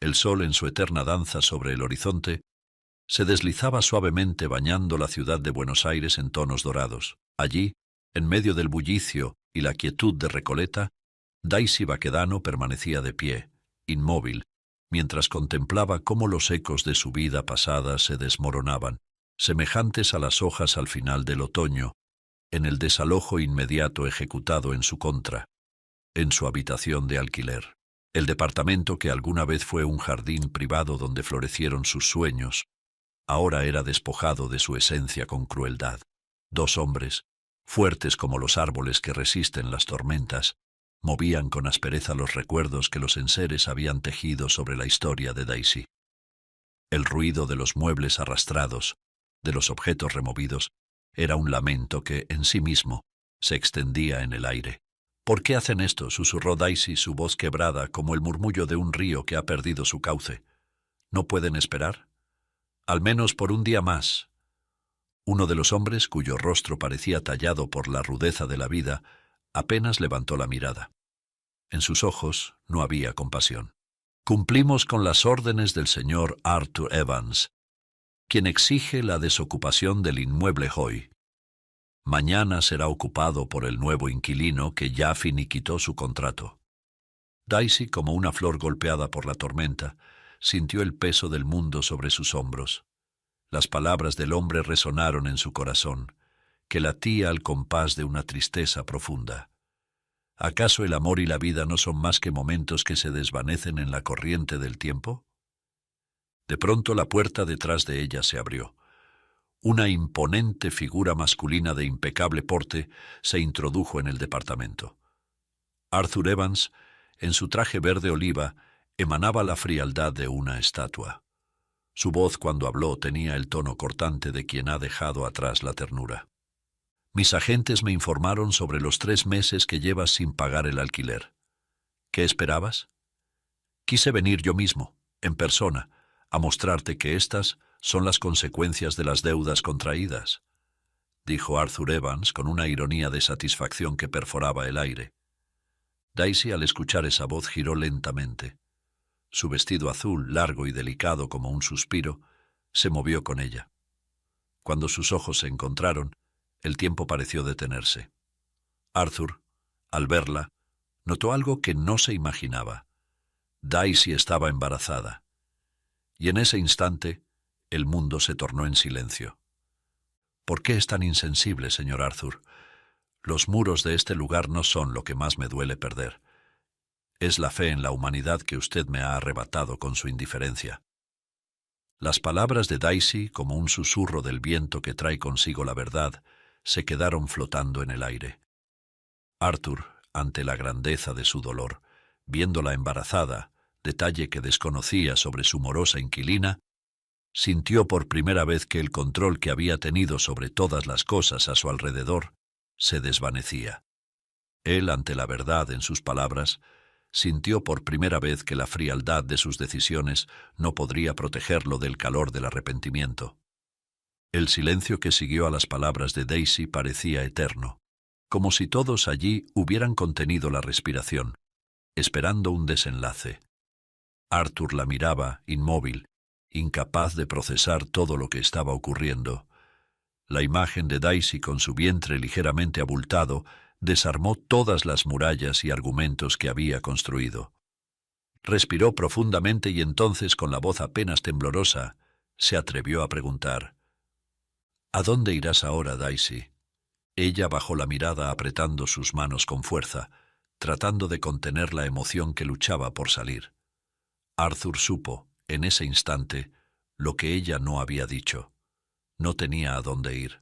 El sol en su eterna danza sobre el horizonte se deslizaba suavemente bañando la ciudad de Buenos Aires en tonos dorados. Allí, en medio del bullicio y la quietud de Recoleta, Daisy Baquedano permanecía de pie, inmóvil, mientras contemplaba cómo los ecos de su vida pasada se desmoronaban, semejantes a las hojas al final del otoño, en el desalojo inmediato ejecutado en su contra, en su habitación de alquiler. El departamento que alguna vez fue un jardín privado donde florecieron sus sueños, ahora era despojado de su esencia con crueldad. Dos hombres, fuertes como los árboles que resisten las tormentas, movían con aspereza los recuerdos que los enseres habían tejido sobre la historia de Daisy. El ruido de los muebles arrastrados, de los objetos removidos, era un lamento que, en sí mismo, se extendía en el aire. «¿Por qué hacen esto?», susurró Daisy, su voz quebrada como el murmullo de un río que ha perdido su cauce. «¿No pueden esperar? Al menos por un día más». Uno de los hombres, cuyo rostro parecía tallado por la rudeza de la vida, apenas levantó la mirada. En sus ojos no había compasión. «Cumplimos con las órdenes del señor Arthur Evans, quien exige la desocupación del inmueble hoy. Mañana será ocupado por el nuevo inquilino que ya finiquitó su contrato». Daisy, como una flor golpeada por la tormenta, sintió el peso del mundo sobre sus hombros. Las palabras del hombre resonaron en su corazón, que latía al compás de una tristeza profunda. ¿Acaso el amor y la vida no son más que momentos que se desvanecen en la corriente del tiempo? De pronto la puerta detrás de ella se abrió. Una imponente figura masculina de impecable porte se introdujo en el departamento. Arthur Evans, en su traje verde oliva, emanaba la frialdad de una estatua. Su voz cuando habló tenía el tono cortante de quien ha dejado atrás la ternura. «Mis agentes me informaron sobre los 3 meses que llevas sin pagar el alquiler. ¿Qué esperabas? Quise venir yo mismo, en persona, a mostrarte que estas son las consecuencias de las deudas contraídas», dijo Arthur Evans con una ironía de satisfacción que perforaba el aire. Daisy, al escuchar esa voz, giró lentamente. Su vestido azul, largo y delicado como un suspiro, se movió con ella. Cuando sus ojos se encontraron, el tiempo pareció detenerse. Arthur, al verla, notó algo que no se imaginaba. Daisy estaba embarazada. Y en ese instante, el mundo se tornó en silencio. «¿Por qué es tan insensible, señor Arthur? Los muros de este lugar no son lo que más me duele perder. Es la fe en la humanidad que usted me ha arrebatado con su indiferencia». Las palabras de Daisy, como un susurro del viento que trae consigo la verdad, se quedaron flotando en el aire. Arthur, ante la grandeza de su dolor, viéndola embarazada, detalle que desconocía sobre su morosa inquilina, sintió por primera vez que el control que había tenido sobre todas las cosas a su alrededor se desvanecía. Él, ante la verdad en sus palabras, sintió por primera vez que la frialdad de sus decisiones no podría protegerlo del calor del arrepentimiento. El silencio que siguió a las palabras de Daisy parecía eterno, como si todos allí hubieran contenido la respiración, esperando un desenlace. Arthur la miraba, inmóvil, incapaz de procesar todo lo que estaba ocurriendo. La imagen de Daisy con su vientre ligeramente abultado desarmó todas las murallas y argumentos que había construido. Respiró profundamente y entonces, con la voz apenas temblorosa, se atrevió a preguntar: «¿A dónde irás ahora, Daisy?». Ella bajó la mirada apretando sus manos con fuerza, tratando de contener la emoción que luchaba por salir. Arthur supo, en ese instante, lo que ella no había dicho. No tenía a dónde ir.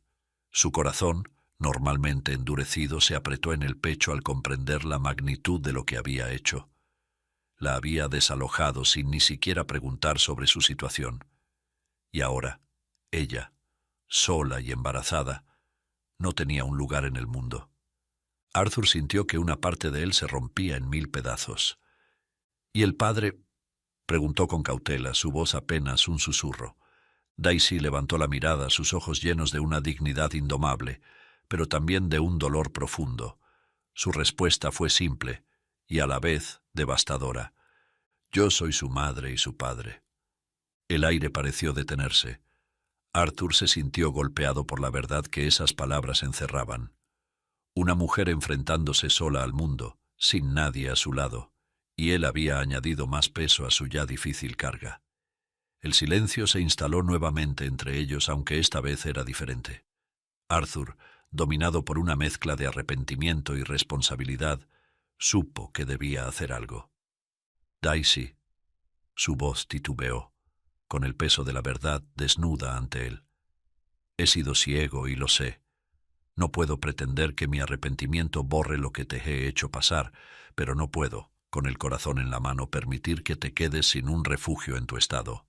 Su corazón, normalmente endurecido, se apretó en el pecho al comprender la magnitud de lo que había hecho. La había desalojado sin ni siquiera preguntar sobre su situación. Y ahora, ella, sola y embarazada, no tenía un lugar en el mundo. Arthur sintió que una parte de él se rompía en 1000 pedazos. «¿Y el padre?», preguntó con cautela, su voz apenas un susurro. Daisy levantó la mirada, sus ojos llenos de una dignidad indomable, pero también de un dolor profundo. Su respuesta fue simple y a la vez devastadora. Yo soy su madre y su padre. El aire pareció detenerse. Arthur se sintió golpeado por la verdad que esas palabras encerraban. Una mujer enfrentándose sola al mundo, sin nadie a su lado, y él había añadido más peso a su ya difícil carga. El silencio se instaló nuevamente entre ellos, aunque esta vez era diferente. Arthur, dominado por una mezcla de arrepentimiento y responsabilidad, supo que debía hacer algo. Daisy. Su voz titubeó, con el peso de la verdad desnuda ante él. He sido ciego y lo sé. No puedo pretender que mi arrepentimiento borre lo que te he hecho pasar, pero no puedo, con el corazón en la mano, permitir que te quedes sin un refugio en tu estado.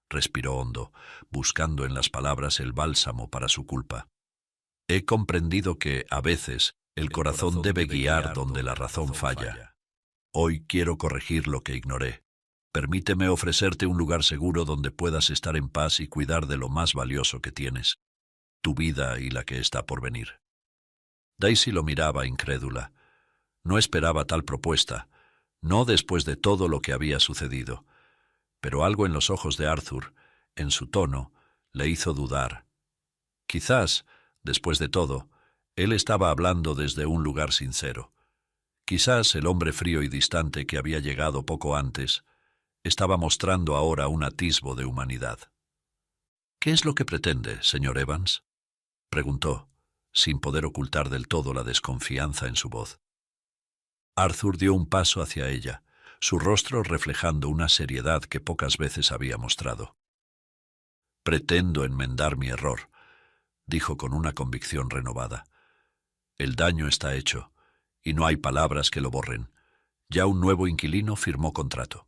Respiró hondo, buscando en las palabras el bálsamo para su culpa. He comprendido que, a veces, el corazón debe guiar donde la razón falla. Hoy quiero corregir lo que ignoré. Permíteme ofrecerte un lugar seguro donde puedas estar en paz y cuidar de lo más valioso que tienes, tu vida y la que está por venir. Daisy lo miraba incrédula. No esperaba tal propuesta, no después de todo lo que había sucedido, pero algo en los ojos de Arthur, en su tono, le hizo dudar. Quizás, después de todo, él estaba hablando desde un lugar sincero. Quizás el hombre frío y distante que había llegado poco antes estaba mostrando ahora un atisbo de humanidad. «¿Qué es lo que pretende, señor Evans?», preguntó, sin poder ocultar del todo la desconfianza en su voz. Arthur dio un paso hacia ella, su rostro reflejando una seriedad que pocas veces había mostrado. «Pretendo enmendar mi error», dijo con una convicción renovada. «El daño está hecho, y no hay palabras que lo borren. Ya un nuevo inquilino firmó contrato,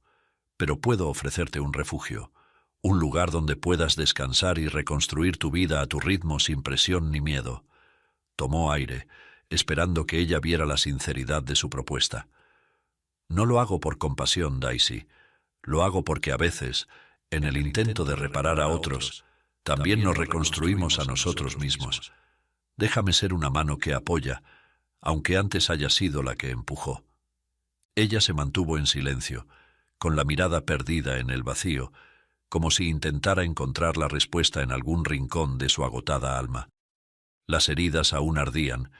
pero puedo ofrecerte un refugio, un lugar donde puedas descansar y reconstruir tu vida a tu ritmo sin presión ni miedo». Tomó aire, esperando que ella viera la sinceridad de su propuesta. «No lo hago por compasión, Daisy. Lo hago porque a veces, en el intento de reparar a otros, también nos reconstruimos a nosotros mismos. Déjame ser una mano que apoya, aunque antes haya sido la que empujó». Ella se mantuvo en silencio, con la mirada perdida en el vacío, como si intentara encontrar la respuesta en algún rincón de su agotada alma. Las heridas aún ardían,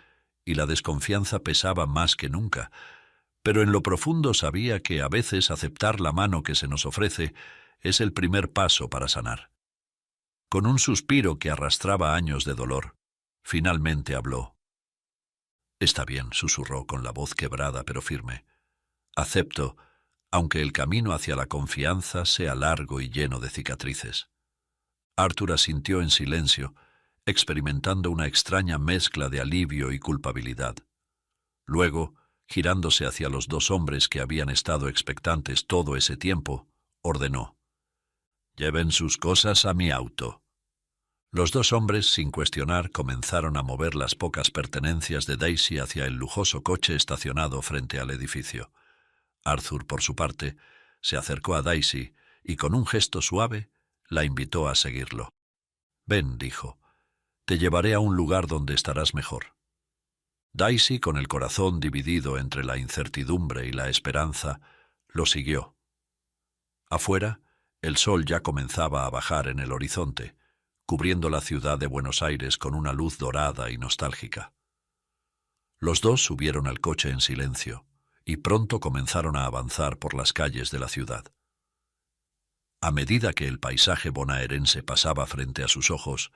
y la desconfianza pesaba más que nunca, pero en lo profundo sabía que a veces aceptar la mano que se nos ofrece es el primer paso para sanar. Con un suspiro que arrastraba años de dolor, finalmente habló. «Está bien», susurró con la voz quebrada pero firme. «Acepto, aunque el camino hacia la confianza sea largo y lleno de cicatrices». Arthur asintió en silencio, experimentando una extraña mezcla de alivio y culpabilidad. Luego, girándose hacia los dos hombres que habían estado expectantes todo ese tiempo, ordenó: «Lleven sus cosas a mi auto». Los dos hombres, sin cuestionar, comenzaron a mover las pocas pertenencias de Daisy hacia el lujoso coche estacionado frente al edificio. Arthur, por su parte, se acercó a Daisy y con un gesto suave la invitó a seguirlo. «Ven», dijo, «te llevaré a un lugar donde estarás mejor». Daisy, con el corazón dividido entre la incertidumbre y la esperanza, lo siguió. Afuera, el sol ya comenzaba a bajar en el horizonte, cubriendo la ciudad de Buenos Aires con una luz dorada y nostálgica. Los dos subieron al coche en silencio y pronto comenzaron a avanzar por las calles de la ciudad. A medida que el paisaje bonaerense pasaba frente a sus ojos,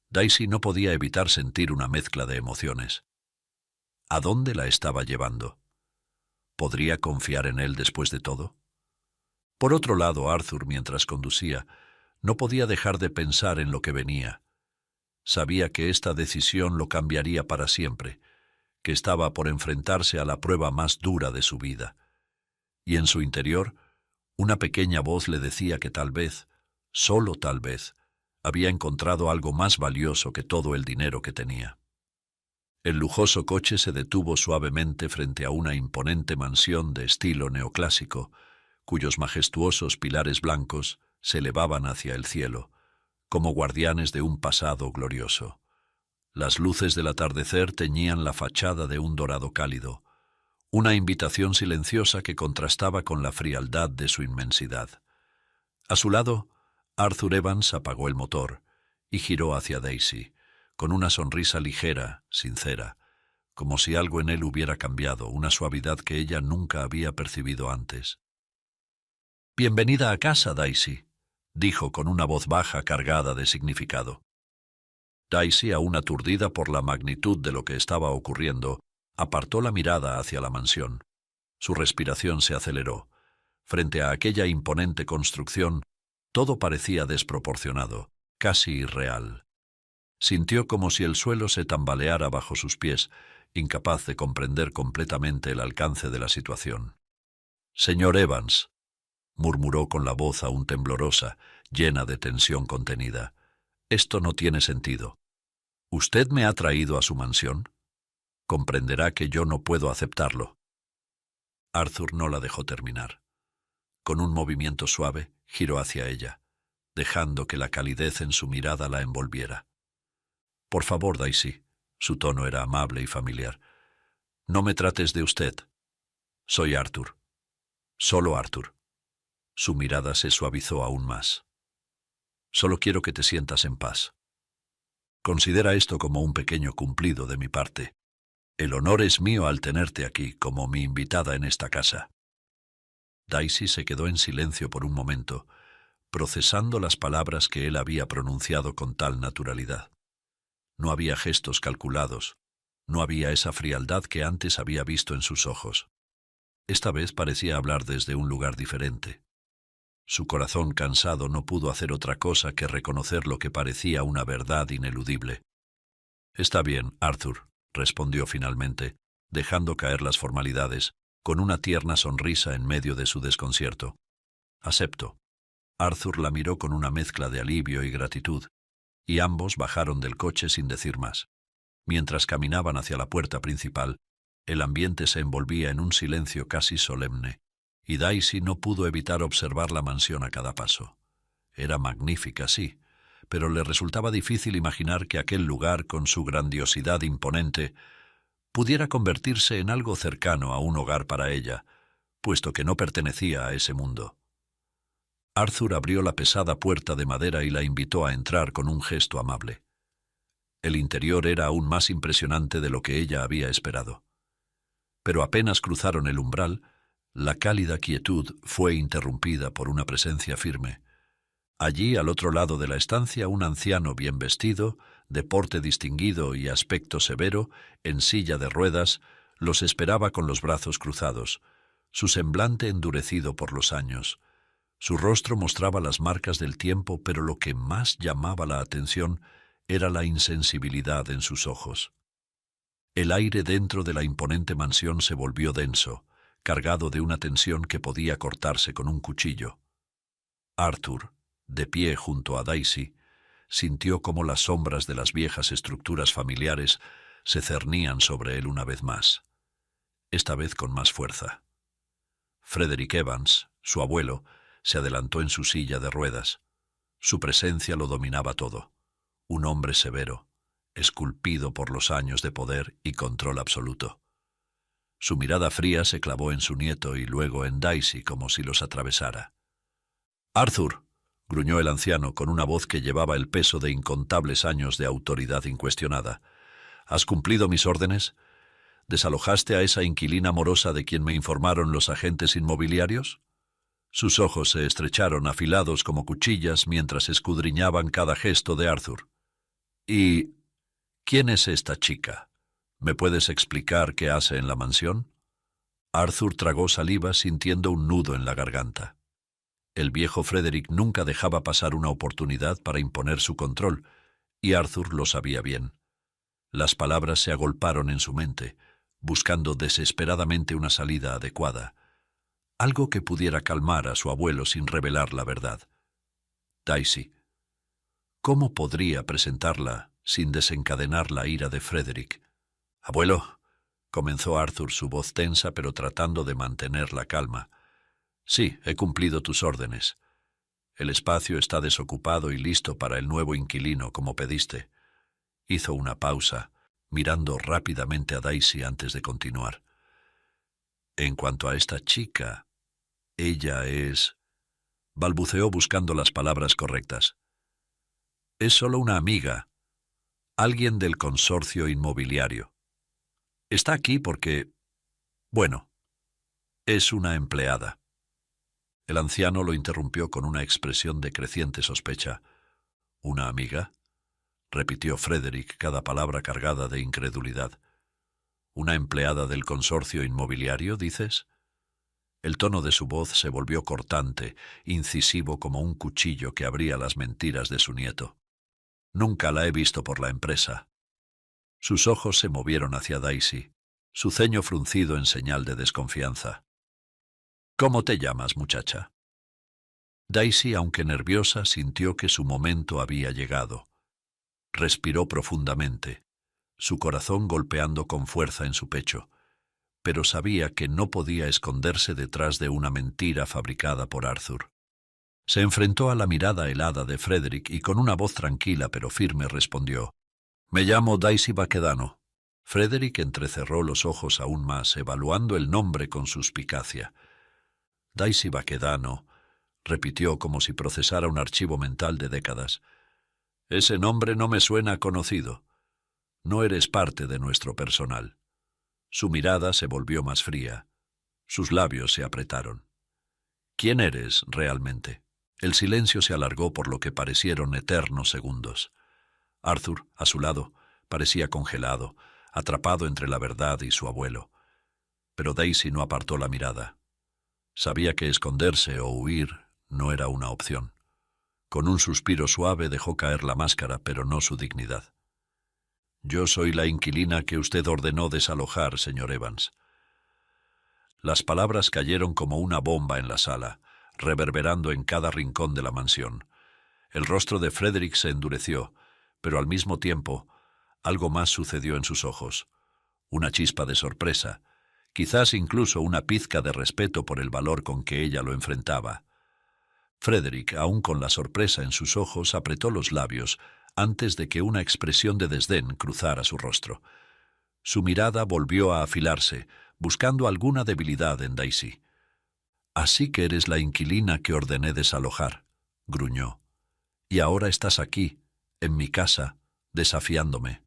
Daisy no podía evitar sentir una mezcla de emociones. ¿A dónde la estaba llevando? ¿Podría confiar en él después de todo? Por otro lado, Arthur, mientras conducía, no podía dejar de pensar en lo que venía. Sabía que esta decisión lo cambiaría para siempre, que estaba por enfrentarse a la prueba más dura de su vida. Y en su interior, una pequeña voz le decía que tal vez, solo tal vez, había encontrado algo más valioso que todo el dinero que tenía. El lujoso coche se detuvo suavemente frente a una imponente mansión de estilo neoclásico, cuyos majestuosos pilares blancos se elevaban hacia el cielo, como guardianes de un pasado glorioso. Las luces del atardecer teñían la fachada de un dorado cálido, Una invitación silenciosa que contrastaba con la frialdad de su inmensidad. A su lado, Arthur Evans apagó el motor y giró hacia Daisy, con una sonrisa ligera, sincera, como si algo en él hubiera cambiado, una suavidad que ella nunca había percibido antes. «Bienvenida a casa, Daisy», dijo con una voz baja cargada de significado. Daisy, aún aturdida por la magnitud de lo que estaba ocurriendo, apartó la mirada hacia la mansión. Su respiración se aceleró. Frente a aquella imponente construcción, todo parecía desproporcionado, casi irreal. Sintió como si el suelo se tambaleara bajo sus pies, incapaz de comprender completamente el alcance de la situación. «Señor Evans», murmuró con la voz aún temblorosa, llena de tensión contenida, «esto no tiene sentido. ¿Usted me ha traído a su mansión? Comprenderá que yo no puedo aceptarlo». Arthur no la dejó terminar. Con un movimiento suave, giró hacia ella, dejando que la calidez en su mirada la envolviera. «Por favor, Daisy», su tono era amable y familiar, «no me trates de usted. Soy Arthur. Solo Arthur». Su mirada se suavizó aún más. «Solo quiero que te sientas en paz. Considera esto como un pequeño cumplido de mi parte. El honor es mío al tenerte aquí como mi invitada en esta casa». Daisy se quedó en silencio por un momento, procesando las palabras que él había pronunciado con tal naturalidad. No había gestos calculados, no había esa frialdad que antes había visto en sus ojos. Esta vez parecía hablar desde un lugar diferente. Su corazón cansado no pudo hacer otra cosa que reconocer lo que parecía una verdad ineludible. «Está bien, Arthur», respondió finalmente, dejando caer las formalidades, con una tierna sonrisa en medio de su desconcierto. «Acepto». Arthur la miró con una mezcla de alivio y gratitud, y ambos bajaron del coche sin decir más. Mientras caminaban hacia la puerta principal, el ambiente se envolvía en un silencio casi solemne, y Daisy no pudo evitar observar la mansión a cada paso. Era magnífica, sí, pero le resultaba difícil imaginar que aquel lugar, con su grandiosidad imponente, pudiera convertirse en algo cercano a un hogar para ella, puesto que no pertenecía a ese mundo. Arthur abrió la pesada puerta de madera y la invitó a entrar con un gesto amable. El interior era aún más impresionante de lo que ella había esperado. Pero apenas cruzaron el umbral, la cálida quietud fue interrumpida por una presencia firme. Allí, al otro lado de la estancia, un anciano bien vestido, de porte distinguido y aspecto severo, en silla de ruedas, los esperaba con los brazos cruzados, su semblante endurecido por los años. Su rostro mostraba las marcas del tiempo, pero lo que más llamaba la atención era la insensibilidad en sus ojos. El aire dentro de la imponente mansión se volvió denso, cargado de una tensión que podía cortarse con un cuchillo. Arthur, de pie junto a Daisy, sintió cómo las sombras de las viejas estructuras familiares se cernían sobre él una vez más, esta vez con más fuerza. Frederick Evans, su abuelo, se adelantó en su silla de ruedas. Su presencia lo dominaba todo. Un hombre severo, esculpido por los años de poder y control absoluto. Su mirada fría se clavó en su nieto y luego en Daisy como si los atravesara. «Arthur», gruñó el anciano con una voz que llevaba el peso de incontables años de autoridad incuestionada, «¿has cumplido mis órdenes? ¿Desalojaste a esa inquilina morosa de quien me informaron los agentes inmobiliarios?» Sus ojos se estrecharon afilados como cuchillas mientras escudriñaban cada gesto de Arthur. «¿Y quién es esta chica? ¿Me puedes explicar qué hace en la mansión?» Arthur tragó saliva sintiendo un nudo en la garganta. El viejo Frederick nunca dejaba pasar una oportunidad para imponer su control, y Arthur lo sabía bien. Las palabras se agolparon en su mente, buscando desesperadamente una salida adecuada, algo que pudiera calmar a su abuelo sin revelar la verdad. Daisy. ¿Cómo podría presentarla sin desencadenar la ira de Frederick? «Abuelo», comenzó Arthur, su voz tensa pero tratando de mantener la calma. «Sí, he cumplido tus órdenes. El espacio está desocupado y listo para el nuevo inquilino, como pediste». Hizo una pausa, mirando rápidamente a Daisy antes de continuar. En cuanto a esta chica, ella es... balbuceó buscando las palabras correctas. Es solo una amiga, alguien del consorcio inmobiliario. Está aquí porque... bueno, es una empleada. El anciano lo interrumpió con una expresión de creciente sospecha. ¿Una amiga?, repitió Frederick, cada palabra cargada de incredulidad. ¿Una empleada del consorcio inmobiliario, dices? El tono de su voz se volvió cortante, incisivo como un cuchillo que abría las mentiras de su nieto. Nunca la he visto por la empresa. Sus ojos se movieron hacia Daisy, su ceño fruncido en señal de desconfianza. ¿Cómo te llamas, muchacha? Daisy, aunque nerviosa, sintió que su momento había llegado. Respiró profundamente, su corazón golpeando con fuerza en su pecho, pero sabía que no podía esconderse detrás de una mentira fabricada por Arthur. Se enfrentó a la mirada helada de Frederick y con una voz tranquila pero firme respondió: «Me llamo Daisy Baquedano». Frederick entrecerró los ojos aún más, evaluando el nombre con suspicacia. «Daisy Baquedano», repitió como si procesara un archivo mental de décadas. «Ese nombre no me suena conocido. No eres parte de nuestro personal». Su mirada se volvió más fría. Sus labios se apretaron. «¿Quién eres realmente?». El silencio se alargó por lo que parecieron eternos segundos. Arthur, a su lado, parecía congelado, atrapado entre la verdad y su abuelo. Pero Daisy no apartó la mirada. Sabía que esconderse o huir no era una opción. Con un suspiro suave dejó caer la máscara, pero no su dignidad. «Yo soy la inquilina que usted ordenó desalojar, señor Evans». Las palabras cayeron como una bomba en la sala, reverberando en cada rincón de la mansión. El rostro de Frederick se endureció, pero al mismo tiempo algo más sucedió en sus ojos. Una chispa de sorpresa, quizás incluso una pizca de respeto por el valor con que ella lo enfrentaba. Frederick, aún con la sorpresa en sus ojos, apretó los labios antes de que una expresión de desdén cruzara su rostro. Su mirada volvió a afilarse, buscando alguna debilidad en Daisy. «Así que eres la inquilina que ordené desalojar», gruñó. «Y ahora estás aquí, en mi casa, desafiándome.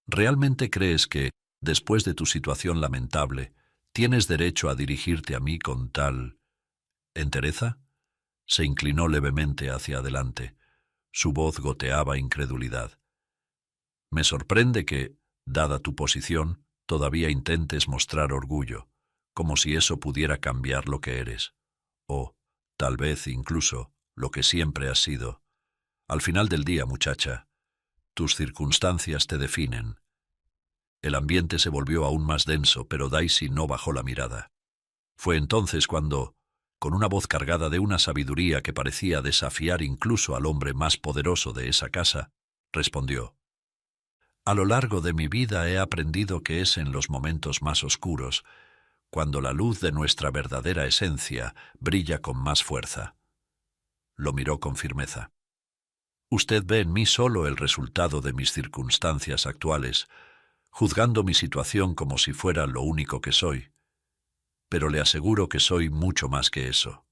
¿Realmente crees que, después de tu situación lamentable, tienes derecho a dirigirte a mí con tal entereza?» Se inclinó levemente hacia adelante. Su voz goteaba incredulidad. «Me sorprende que, dada tu posición, todavía intentes mostrar orgullo, como si eso pudiera cambiar lo que eres. O, tal vez incluso, lo que siempre has sido. Al final del día, muchacha, tus circunstancias te definen». El ambiente se volvió aún más denso, pero Daisy no bajó la mirada. Fue entonces cuando, con una voz cargada de una sabiduría que parecía desafiar incluso al hombre más poderoso de esa casa, respondió: «A lo largo de mi vida he aprendido que es en los momentos más oscuros, cuando la luz de nuestra verdadera esencia brilla con más fuerza». Lo miró con firmeza. «Usted ve en mí solo el resultado de mis circunstancias actuales, juzgando mi situación como si fuera lo único que soy. Pero le aseguro que soy mucho más que eso.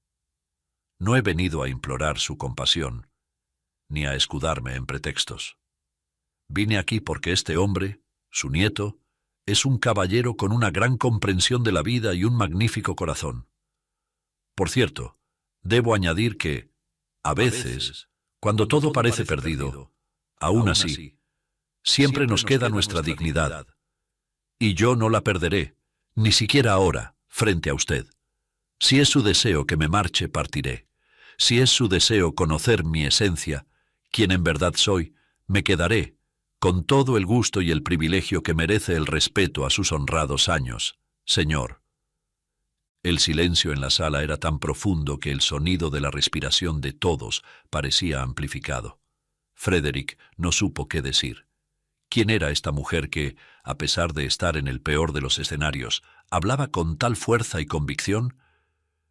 No he venido a implorar su compasión, ni a escudarme en pretextos. Vine aquí porque este hombre, su nieto, es un caballero con una gran comprensión de la vida y un magnífico corazón. Por cierto, debo añadir que, a veces, cuando todo parece perdido, aún así, siempre nos queda nuestra dignidad. Y yo no la perderé, ni siquiera ahora, frente a usted. Si es su deseo que me marche, partiré. Si es su deseo conocer mi esencia, quien en verdad soy, me quedaré, con todo el gusto y el privilegio que merece el respeto a sus honrados años, señor». El silencio en la sala era tan profundo que el sonido de la respiración de todos parecía amplificado. Frederick no supo qué decir. ¿Quién era esta mujer que, a pesar de estar en el peor de los escenarios, hablaba con tal fuerza y convicción?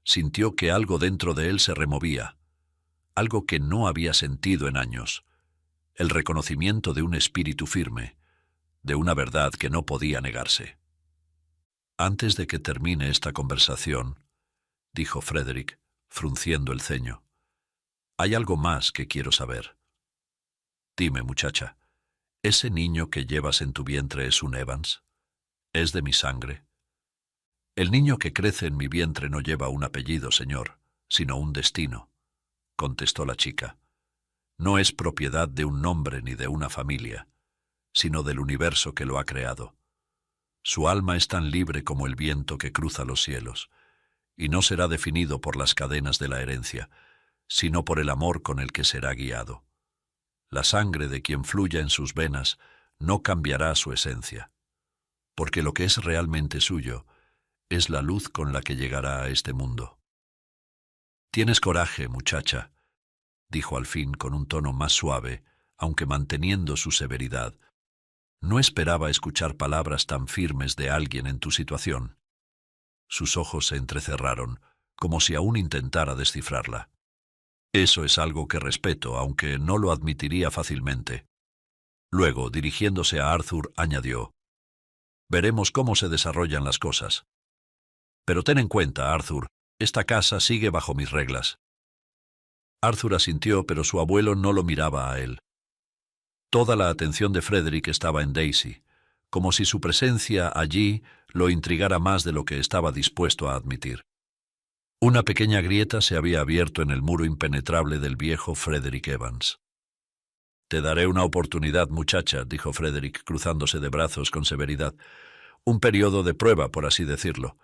Sintió que algo dentro de él se removía, algo que no había sentido en años, el reconocimiento de un espíritu firme, de una verdad que no podía negarse. Antes de que termine esta conversación, dijo Frederick, frunciendo el ceño, hay algo más que quiero saber. Dime, muchacha, ¿ese niño que llevas en tu vientre es un Evans? ¿Es de mi sangre? El niño que crece en mi vientre no lleva un apellido, señor, sino un destino, contestó la chica. No es propiedad de un nombre ni de una familia, sino del universo que lo ha creado. Su alma es tan libre como el viento que cruza los cielos, y no será definido por las cadenas de la herencia, sino por el amor con el que será guiado. La sangre de quien fluya en sus venas no cambiará su esencia, porque lo que es realmente suyo es la luz con la que llegará a este mundo. Tienes coraje, muchacha, dijo al fin con un tono más suave, aunque manteniendo su severidad. No esperaba escuchar palabras tan firmes de alguien en tu situación. Sus ojos se entrecerraron, como si aún intentara descifrarla. Eso es algo que respeto, aunque no lo admitiría fácilmente. Luego, dirigiéndose a Arthur, añadió, veremos cómo se desarrollan las cosas. Pero ten en cuenta, Arthur, esta casa sigue bajo mis reglas. Arthur asintió, pero su abuelo no lo miraba a él. Toda la atención de Frederick estaba en Daisy, como si su presencia allí lo intrigara más de lo que estaba dispuesto a admitir. Una pequeña grieta se había abierto en el muro impenetrable del viejo Frederick Evans. «Te daré una oportunidad, muchacha», dijo Frederick, cruzándose de brazos con severidad. «Un periodo de prueba, por así decirlo».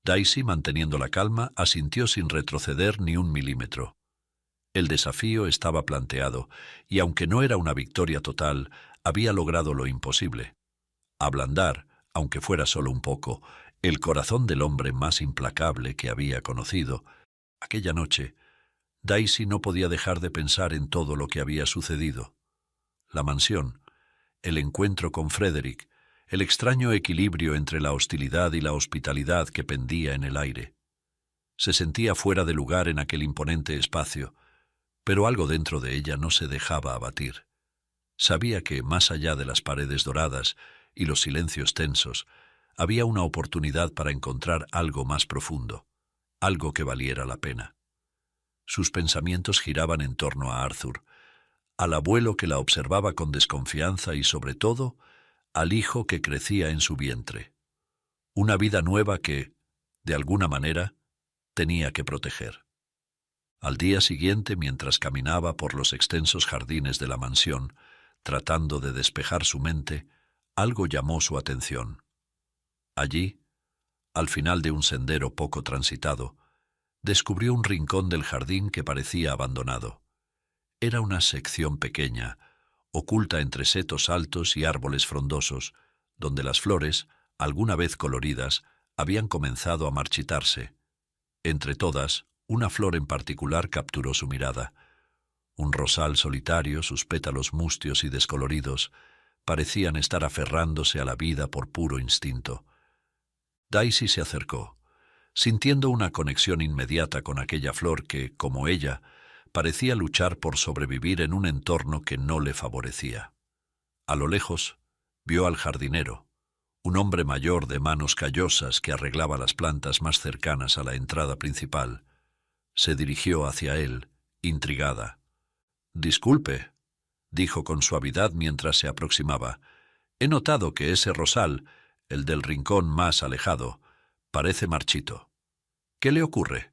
Daisy, manteniendo la calma, asintió sin retroceder ni un milímetro. El desafío estaba planteado, y aunque no era una victoria total, había logrado lo imposible: ablandar, aunque fuera solo un poco, el corazón del hombre más implacable que había conocido. Aquella noche, Daisy no podía dejar de pensar en todo lo que había sucedido. La mansión, el encuentro con Frederick, el extraño equilibrio entre la hostilidad y la hospitalidad que pendía en el aire. Se sentía fuera de lugar en aquel imponente espacio, pero algo dentro de ella no se dejaba abatir. Sabía que, más allá de las paredes doradas y los silencios tensos, había una oportunidad para encontrar algo más profundo, algo que valiera la pena. Sus pensamientos giraban en torno a Arthur, al abuelo que la observaba con desconfianza y, sobre todo, al hijo que crecía en su vientre. Una vida nueva que, de alguna manera, tenía que proteger. Al día siguiente, mientras caminaba por los extensos jardines de la mansión, tratando de despejar su mente, algo llamó su atención. Allí, al final de un sendero poco transitado, descubrió un rincón del jardín que parecía abandonado. Era una sección pequeña, oculta entre setos altos y árboles frondosos, donde las flores, alguna vez coloridas, habían comenzado a marchitarse. Entre todas, una flor en particular capturó su mirada. Un rosal solitario, sus pétalos mustios y descoloridos, parecían estar aferrándose a la vida por puro instinto. Daisy se acercó, sintiendo una conexión inmediata con aquella flor que, como ella, parecía luchar por sobrevivir en un entorno que no le favorecía. A lo lejos, vio al jardinero, un hombre mayor de manos callosas que arreglaba las plantas más cercanas a la entrada principal. Se dirigió hacia él, intrigada. «Disculpe», dijo con suavidad mientras se aproximaba. «He notado que ese rosal, el del rincón más alejado, parece marchito. ¿Qué le ocurre?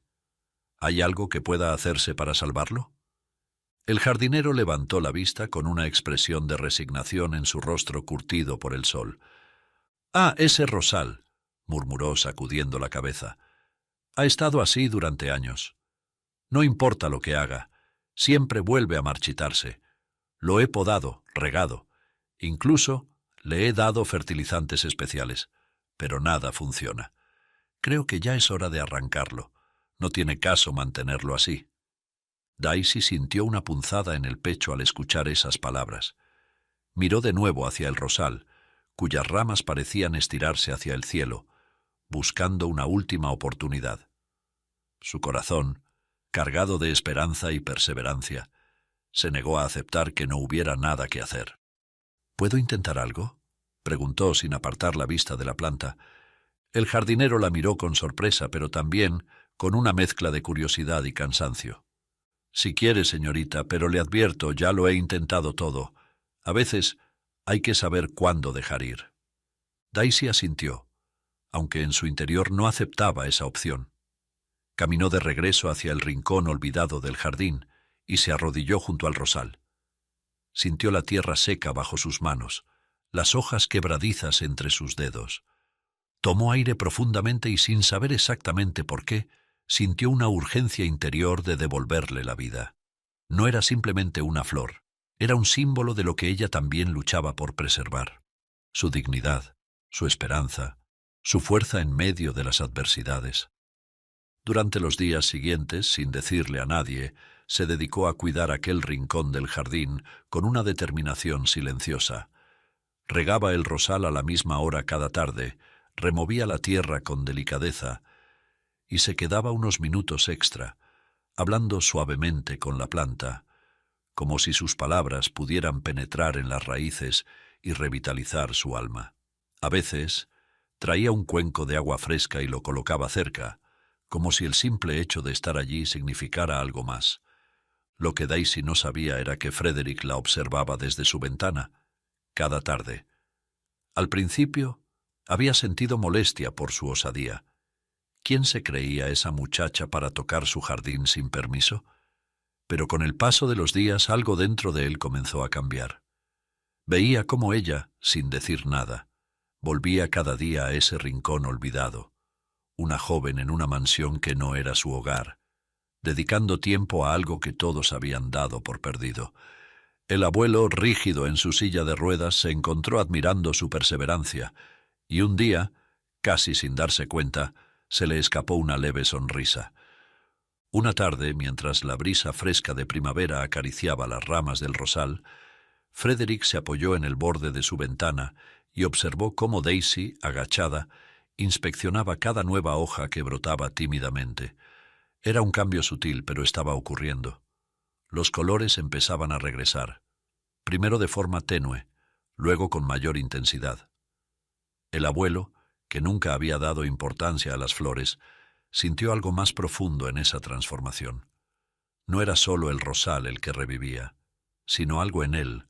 ¿Hay algo que pueda hacerse para salvarlo?» El jardinero levantó la vista con una expresión de resignación en su rostro curtido por el sol. «Ah, ese rosal», murmuró sacudiendo la cabeza. «Ha estado así durante años. No importa lo que haga, siempre vuelve a marchitarse. Lo he podado, regado. Incluso le he dado fertilizantes especiales, pero nada funciona. Creo que ya es hora de arrancarlo. No tiene caso mantenerlo así». Daisy sintió una punzada en el pecho al escuchar esas palabras. Miró de nuevo hacia el rosal, cuyas ramas parecían estirarse hacia el cielo, buscando una última oportunidad. Su corazón, cargado de esperanza y perseverancia, se negó a aceptar que no hubiera nada que hacer. «¿Puedo intentar algo?», preguntó sin apartar la vista de la planta. El jardinero la miró con sorpresa, pero también con una mezcla de curiosidad y cansancio. «Si quiere, señorita, pero le advierto, ya lo he intentado todo. A veces hay que saber cuándo dejar ir». Daisy asintió, aunque en su interior no aceptaba esa opción. Caminó de regreso hacia el rincón olvidado del jardín y se arrodilló junto al rosal. Sintió la tierra seca bajo sus manos, las hojas quebradizas entre sus dedos. Tomó aire profundamente y, sin saber exactamente por qué, sintió una urgencia interior de devolverle la vida. No era simplemente una flor, era un símbolo de lo que ella también luchaba por preservar: su dignidad, su esperanza, su fuerza en medio de las adversidades. Durante los días siguientes, sin decirle a nadie, se dedicó a cuidar aquel rincón del jardín con una determinación silenciosa. Regaba el rosal a la misma hora cada tarde, removía la tierra con delicadeza y se quedaba unos minutos extra, hablando suavemente con la planta, como si sus palabras pudieran penetrar en las raíces y revitalizar su alma. A veces traía un cuenco de agua fresca y lo colocaba cerca, como si el simple hecho de estar allí significara algo más. Lo que Daisy no sabía era que Frederick la observaba desde su ventana, cada tarde. Al principio había sentido molestia por su osadía. ¿Quién se creía esa muchacha para tocar su jardín sin permiso? Pero con el paso de los días algo dentro de él comenzó a cambiar. Veía cómo ella, sin decir nada, volvía cada día a ese rincón olvidado, una joven en una mansión que no era su hogar, dedicando tiempo a algo que todos habían dado por perdido. El abuelo, rígido en su silla de ruedas, se encontró admirando su perseverancia, y un día, casi sin darse cuenta, se le escapó una leve sonrisa. Una tarde, mientras la brisa fresca de primavera acariciaba las ramas del rosal, Frederick se apoyó en el borde de su ventana y observó cómo Daisy, agachada, inspeccionaba cada nueva hoja que brotaba tímidamente. Era un cambio sutil, pero estaba ocurriendo. Los colores empezaban a regresar, primero de forma tenue, luego con mayor intensidad. El abuelo, que nunca había dado importancia a las flores, sintió algo más profundo en esa transformación. No era solo el rosal el que revivía, sino algo en él,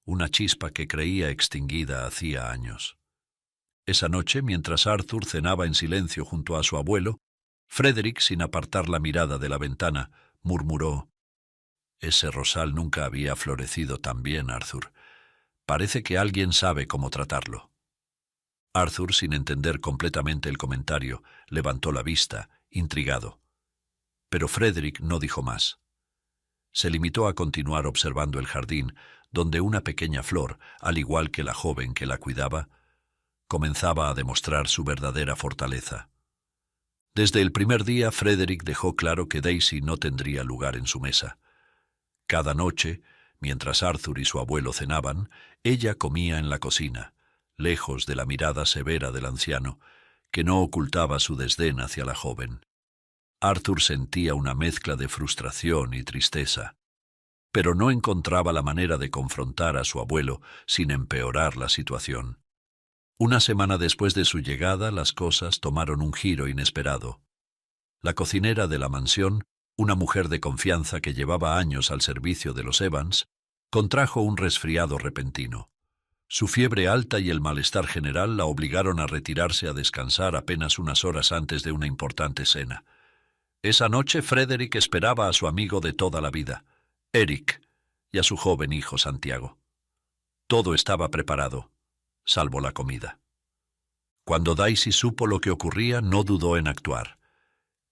una chispa que creía extinguida hacía años. Esa noche, mientras Arthur cenaba en silencio junto a su abuelo, Frederick, sin apartar la mirada de la ventana, murmuró: «Ese rosal nunca había florecido tan bien, Arthur. Parece que alguien sabe cómo tratarlo». Arthur, sin entender completamente el comentario, levantó la vista, intrigado. Pero Frederick no dijo más. Se limitó a continuar observando el jardín, donde una pequeña flor, al igual que la joven que la cuidaba, comenzaba a demostrar su verdadera fortaleza. Desde el primer día, Frederick dejó claro que Daisy no tendría lugar en su mesa. Cada noche, mientras Arthur y su abuelo cenaban, ella comía en la cocina, lejos de la mirada severa del anciano, que no ocultaba su desdén hacia la joven. Arthur sentía una mezcla de frustración y tristeza, pero no encontraba la manera de confrontar a su abuelo sin empeorar la situación. Una semana después de su llegada, las cosas tomaron un giro inesperado. La cocinera de la mansión, una mujer de confianza que llevaba años al servicio de los Evans, contrajo un resfriado repentino. Su fiebre alta y el malestar general la obligaron a retirarse a descansar apenas unas horas antes de una importante cena. Esa noche Frederick esperaba a su amigo de toda la vida, Eric, y a su joven hijo Santiago. Todo estaba preparado, salvo la comida. Cuando Daisy supo lo que ocurría, no dudó en actuar.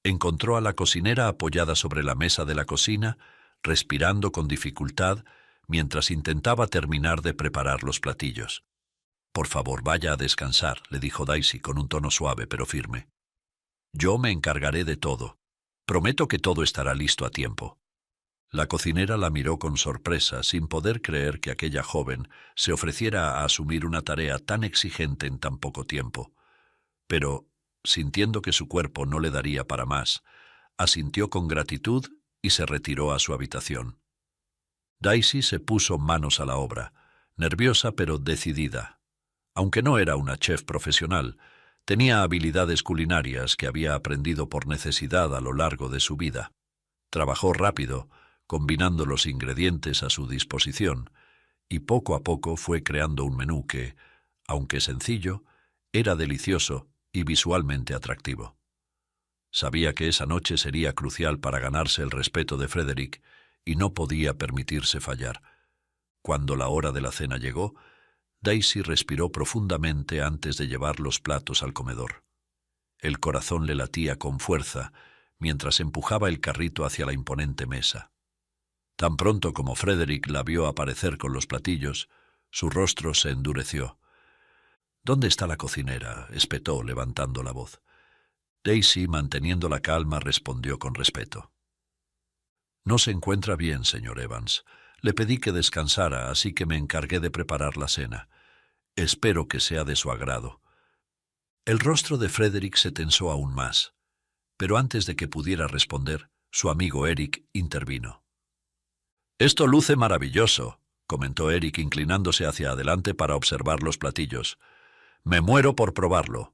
Encontró a la cocinera apoyada sobre la mesa de la cocina, respirando con dificultad, mientras intentaba terminar de preparar los platillos. «Por favor, vaya a descansar», le dijo Daisy con un tono suave pero firme. «Yo me encargaré de todo. Prometo que todo estará listo a tiempo». La cocinera la miró con sorpresa, sin poder creer que aquella joven se ofreciera a asumir una tarea tan exigente en tan poco tiempo. Pero, sintiendo que su cuerpo no le daría para más, asintió con gratitud y se retiró a su habitación. Daisy se puso manos a la obra, nerviosa pero decidida. Aunque no era una chef profesional, Tenía habilidades culinarias que había aprendido por necesidad a lo largo de su vida. Trabajó rápido, combinando los ingredientes a su disposición, y poco a poco fue creando un menú que, aunque sencillo, era delicioso y visualmente atractivo. Sabía que esa noche sería crucial para ganarse el respeto de Frederick y no podía permitirse fallar. Cuando la hora de la cena llegó, Daisy respiró profundamente antes de llevar los platos al comedor. El corazón le latía con fuerza mientras empujaba el carrito hacia la imponente mesa. Tan pronto como Frederick la vio aparecer con los platillos, su rostro se endureció. —¿Dónde está la cocinera? —espetó, levantando la voz. Daisy, manteniendo la calma, respondió con respeto. —No se encuentra bien, señor Evans. Le pedí que descansara, así que me encargué de preparar la cena. Espero que sea de su agrado. El rostro de Frederick se tensó aún más, pero antes de que pudiera responder, su amigo Eric intervino. —Esto luce maravilloso —comentó Eric inclinándose hacia adelante para observar los platillos. —Me muero por probarlo.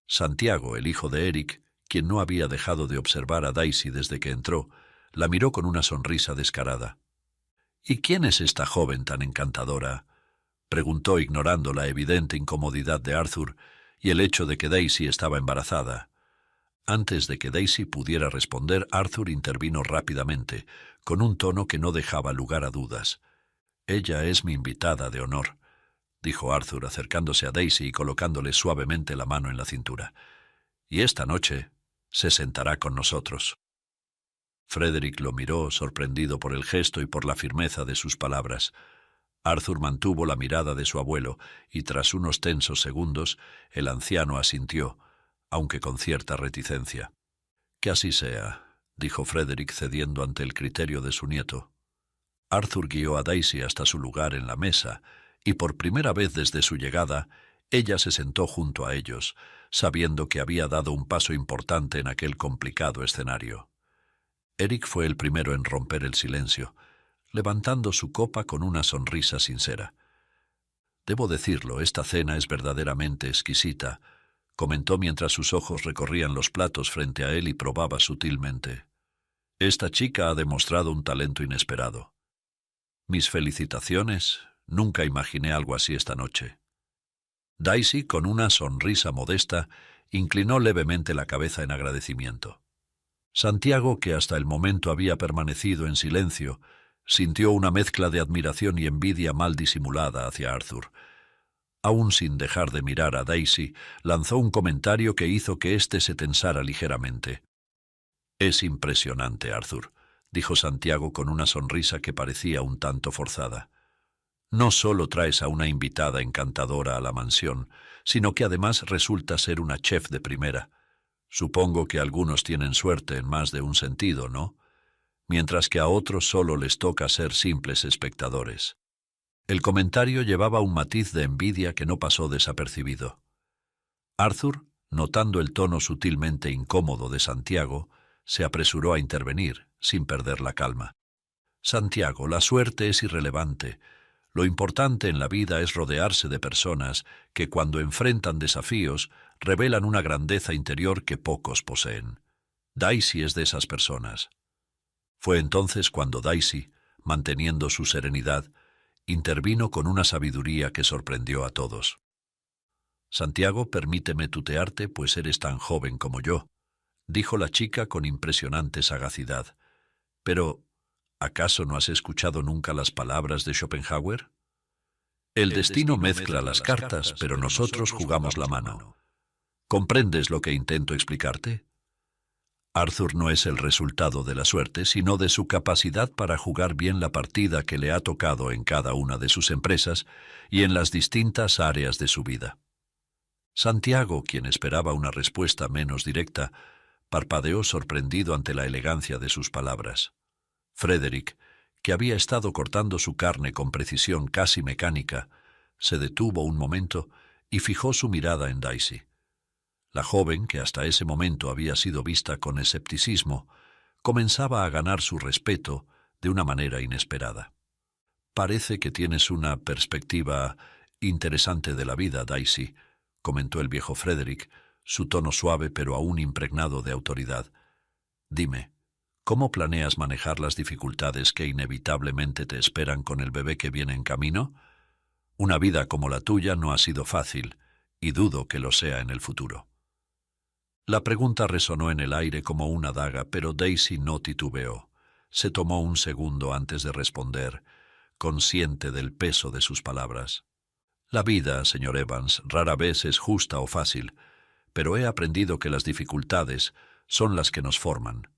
Santiago, el hijo de Eric, quien no había dejado de observar a Daisy desde que entró, la miró con una sonrisa descarada. —¿Y quién es esta joven tan encantadora? —preguntó, ignorando la evidente incomodidad de Arthur y el hecho de que Daisy estaba embarazada. Antes de que Daisy pudiera responder, Arthur intervino rápidamente, con un tono que no dejaba lugar a dudas. —Ella es mi invitada de honor —dijo Arthur, acercándose a Daisy y colocándole suavemente la mano en la cintura—, y esta noche se sentará con nosotros. Frederick lo miró, sorprendido por el gesto y por la firmeza de sus palabras. Arthur mantuvo la mirada de su abuelo, y tras unos tensos segundos, el anciano asintió, aunque con cierta reticencia. —Que así sea —dijo Frederick, cediendo ante el criterio de su nieto. Arthur guió a Daisy hasta su lugar en la mesa, y por primera vez desde su llegada, ella se sentó junto a ellos, sabiendo que había dado un paso importante en aquel complicado escenario. Eric fue el primero en romper el silencio, levantando su copa con una sonrisa sincera. —Debo decirlo, esta cena es verdaderamente exquisita —comentó mientras sus ojos recorrían los platos frente a él y probaba sutilmente. Esta chica ha demostrado un talento inesperado. Mis felicitaciones. Nunca imaginé algo así esta noche. Daisy, con una sonrisa modesta, inclinó levemente la cabeza en agradecimiento. Santiago, que hasta el momento había permanecido en silencio, sintió una mezcla de admiración y envidia mal disimulada hacia Arthur. Aún sin dejar de mirar a Daisy, lanzó un comentario que hizo que éste se tensara ligeramente. —Es impresionante, Arthur —dijo Santiago con una sonrisa que parecía un tanto forzada. No solo traes a una invitada encantadora a la mansión, sino que además resulta ser una chef de primera. Supongo que algunos tienen suerte en más de un sentido, ¿no? Mientras que a otros solo les toca ser simples espectadores. El comentario llevaba un matiz de envidia que no pasó desapercibido. Arthur, notando el tono sutilmente incómodo de Santiago, se apresuró a intervenir, sin perder la calma. —Santiago, la suerte es irrelevante. Lo importante en la vida es rodearse de personas que, cuando enfrentan desafíos, revelan una grandeza interior que pocos poseen. Daisy es de esas personas. Fue entonces cuando Daisy, manteniendo su serenidad, intervino con una sabiduría que sorprendió a todos. —Santiago, permíteme tutearte, pues eres tan joven como yo —dijo la chica con impresionante sagacidad—. Pero, ¿acaso no has escuchado nunca las palabras de Schopenhauer? El destino mezcla las cartas, pero nosotros jugamos la mano. ¿Comprendes lo que intento explicarte? Arthur no es el resultado de la suerte, sino de su capacidad para jugar bien la partida que le ha tocado en cada una de sus empresas y en las distintas áreas de su vida. Santiago, quien esperaba una respuesta menos directa, parpadeó sorprendido ante la elegancia de sus palabras. Frederick, que había estado cortando su carne con precisión casi mecánica, se detuvo un momento y fijó su mirada en Daisy. La joven, que hasta ese momento había sido vista con escepticismo, comenzaba a ganar su respeto de una manera inesperada. —Parece que tienes una perspectiva interesante de la vida, Daisy —comentó el viejo Frederick, su tono suave pero aún impregnado de autoridad. Dime, ¿cómo planeas manejar las dificultades que inevitablemente te esperan con el bebé que viene en camino? Una vida como la tuya no ha sido fácil, y dudo que lo sea en el futuro. La pregunta resonó en el aire como una daga, pero Daisy no titubeó. Se tomó un segundo antes de responder, consciente del peso de sus palabras. La vida, señor Evans, rara vez es justa o fácil, pero he aprendido que las dificultades son las que nos forman.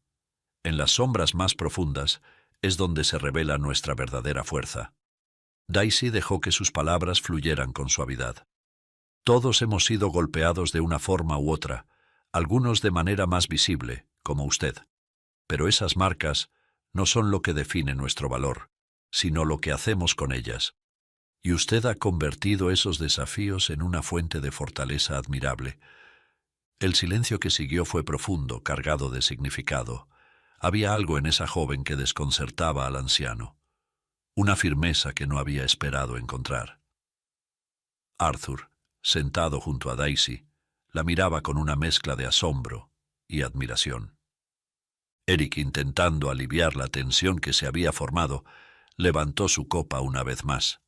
En las sombras más profundas es donde se revela nuestra verdadera fuerza. Daisy dejó que sus palabras fluyeran con suavidad. Todos hemos sido golpeados de una forma u otra, algunos de manera más visible, como usted. Pero esas marcas no son lo que define nuestro valor, sino lo que hacemos con ellas. Y usted ha convertido esos desafíos en una fuente de fortaleza admirable. El silencio que siguió fue profundo, cargado de significado. Había algo en esa joven que desconcertaba al anciano. Una firmeza que no había esperado encontrar. Arthur, sentado junto a Daisy, la miraba con una mezcla de asombro y admiración. Eric, intentando aliviar la tensión que se había formado, levantó su copa una vez más.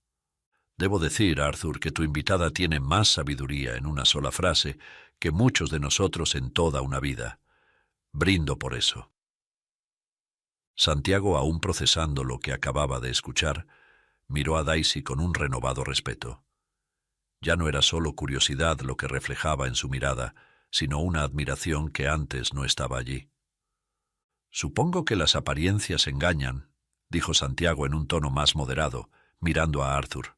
Debo decir, Arthur, que tu invitada tiene más sabiduría en una sola frase que muchos de nosotros en toda una vida. Brindo por eso. Santiago, aún procesando lo que acababa de escuchar, miró a Daisy con un renovado respeto. Ya no era solo curiosidad lo que reflejaba en su mirada, sino una admiración que antes no estaba allí. «Supongo que las apariencias engañan», dijo Santiago en un tono más moderado, mirando a Arthur.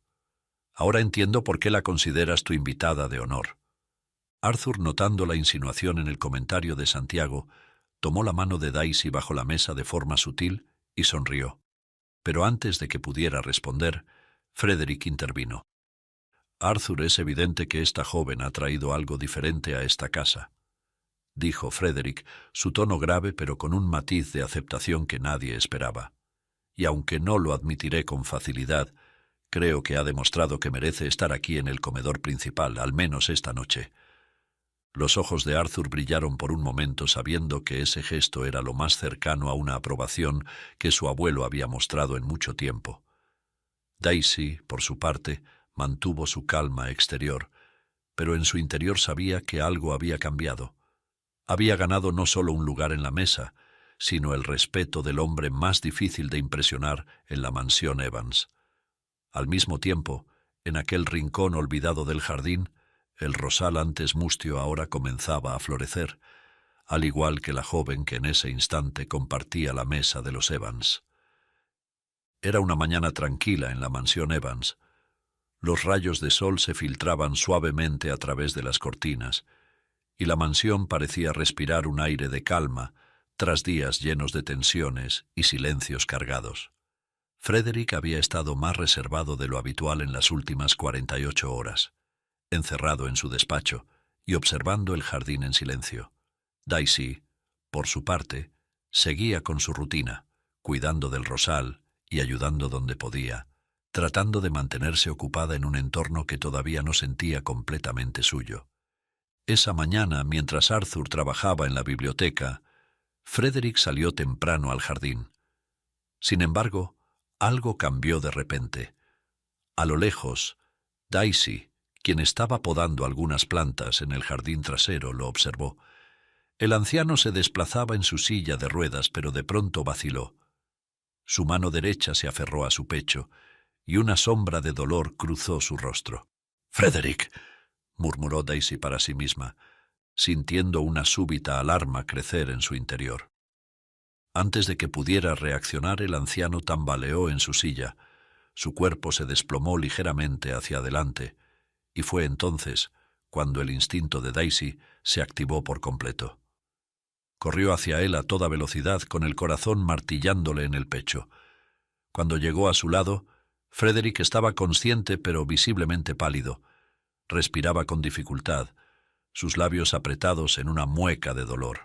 «Ahora entiendo por qué la consideras tu invitada de honor». Arthur, notando la insinuación en el comentario de Santiago, tomó la mano de Daisy bajo la mesa de forma sutil y sonrió. Pero antes de que pudiera responder, Frederick intervino. «Arthur, es evidente que esta joven ha traído algo diferente a esta casa», dijo Frederick, su tono grave pero con un matiz de aceptación que nadie esperaba. «Y aunque no lo admitiré con facilidad, creo que ha demostrado que merece estar aquí en el comedor principal, al menos esta noche». Los ojos de Arthur brillaron por un momento, sabiendo que ese gesto era lo más cercano a una aprobación que su abuelo había mostrado en mucho tiempo. Daisy, por su parte, mantuvo su calma exterior, pero en su interior sabía que algo había cambiado. Había ganado no solo un lugar en la mesa, sino el respeto del hombre más difícil de impresionar en la mansión Evans. Al mismo tiempo, en aquel rincón olvidado del jardín, el rosal antes mustio ahora comenzaba a florecer, al igual que la joven que en ese instante compartía la mesa de los Evans. Era una mañana tranquila en la mansión Evans. Los rayos de sol se filtraban suavemente a través de las cortinas, y la mansión parecía respirar un aire de calma tras días llenos de tensiones y silencios cargados. Frederick había estado más reservado de lo habitual en las últimas 48 horas. Encerrado en su despacho y observando el jardín en silencio. Daisy, por su parte, seguía con su rutina, cuidando del rosal y ayudando donde podía, tratando de mantenerse ocupada en un entorno que todavía no sentía completamente suyo. Esa mañana, mientras Arthur trabajaba en la biblioteca, Frederick salió temprano al jardín. Sin embargo, algo cambió de repente. A lo lejos, Daisy, quien estaba podando algunas plantas en el jardín trasero, lo observó. El anciano se desplazaba en su silla de ruedas, pero de pronto vaciló. Su mano derecha se aferró a su pecho, y una sombra de dolor cruzó su rostro. «Frederick», murmuró Daisy para sí misma, sintiendo una súbita alarma crecer en su interior. Antes de que pudiera reaccionar, el anciano tambaleó en su silla. Su cuerpo se desplomó ligeramente hacia adelante, y fue entonces cuando el instinto de Daisy se activó por completo. Corrió hacia él a toda velocidad, con el corazón martillándole en el pecho. Cuando llegó a su lado, Frederick estaba consciente pero visiblemente pálido. Respiraba con dificultad, sus labios apretados en una mueca de dolor.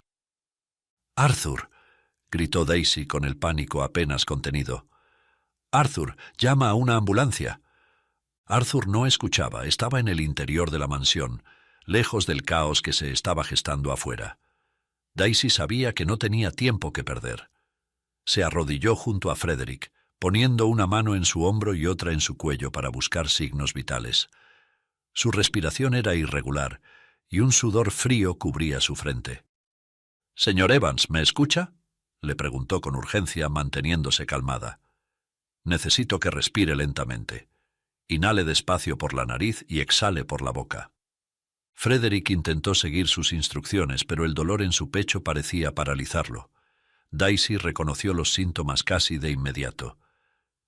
«¡Arthur!», gritó Daisy con el pánico apenas contenido. «¡Arthur, llama a una ambulancia!». Arthur no escuchaba, estaba en el interior de la mansión. lejos del caos que se estaba gestando afuera. Daisy sabía que no tenía tiempo que perder. Se arrodilló junto a Frederick, poniendo una mano en su hombro y otra en su cuello para buscar signos vitales. Su respiración era irregular y un sudor frío cubría su frente. «Señor Evans, ¿me escucha?», le preguntó con urgencia, manteniéndose calmada. «Necesito que respire lentamente. Inhale despacio por la nariz y exhale por la boca». Frederick intentó seguir sus instrucciones, pero el dolor en su pecho parecía paralizarlo. Daisy reconoció los síntomas casi de inmediato.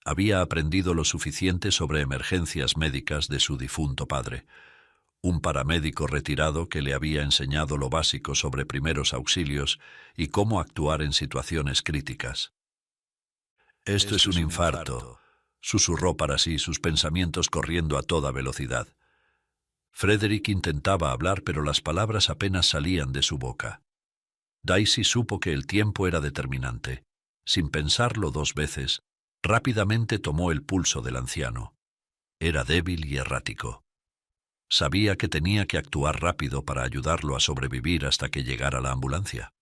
Había aprendido lo suficiente sobre emergencias médicas de su difunto padre, un paramédico retirado que le había enseñado lo básico sobre primeros auxilios y cómo actuar en situaciones críticas. «Esto es un infarto», susurró para sí, sus pensamientos corriendo a toda velocidad. Frederick intentaba hablar, pero las palabras apenas salían de su boca. Daisy supo que el tiempo era determinante. Sin pensarlo 2 veces, rápidamente tomó el pulso del anciano. Era débil y errático. Sabía que tenía que actuar rápido para ayudarlo a sobrevivir hasta que llegara la ambulancia.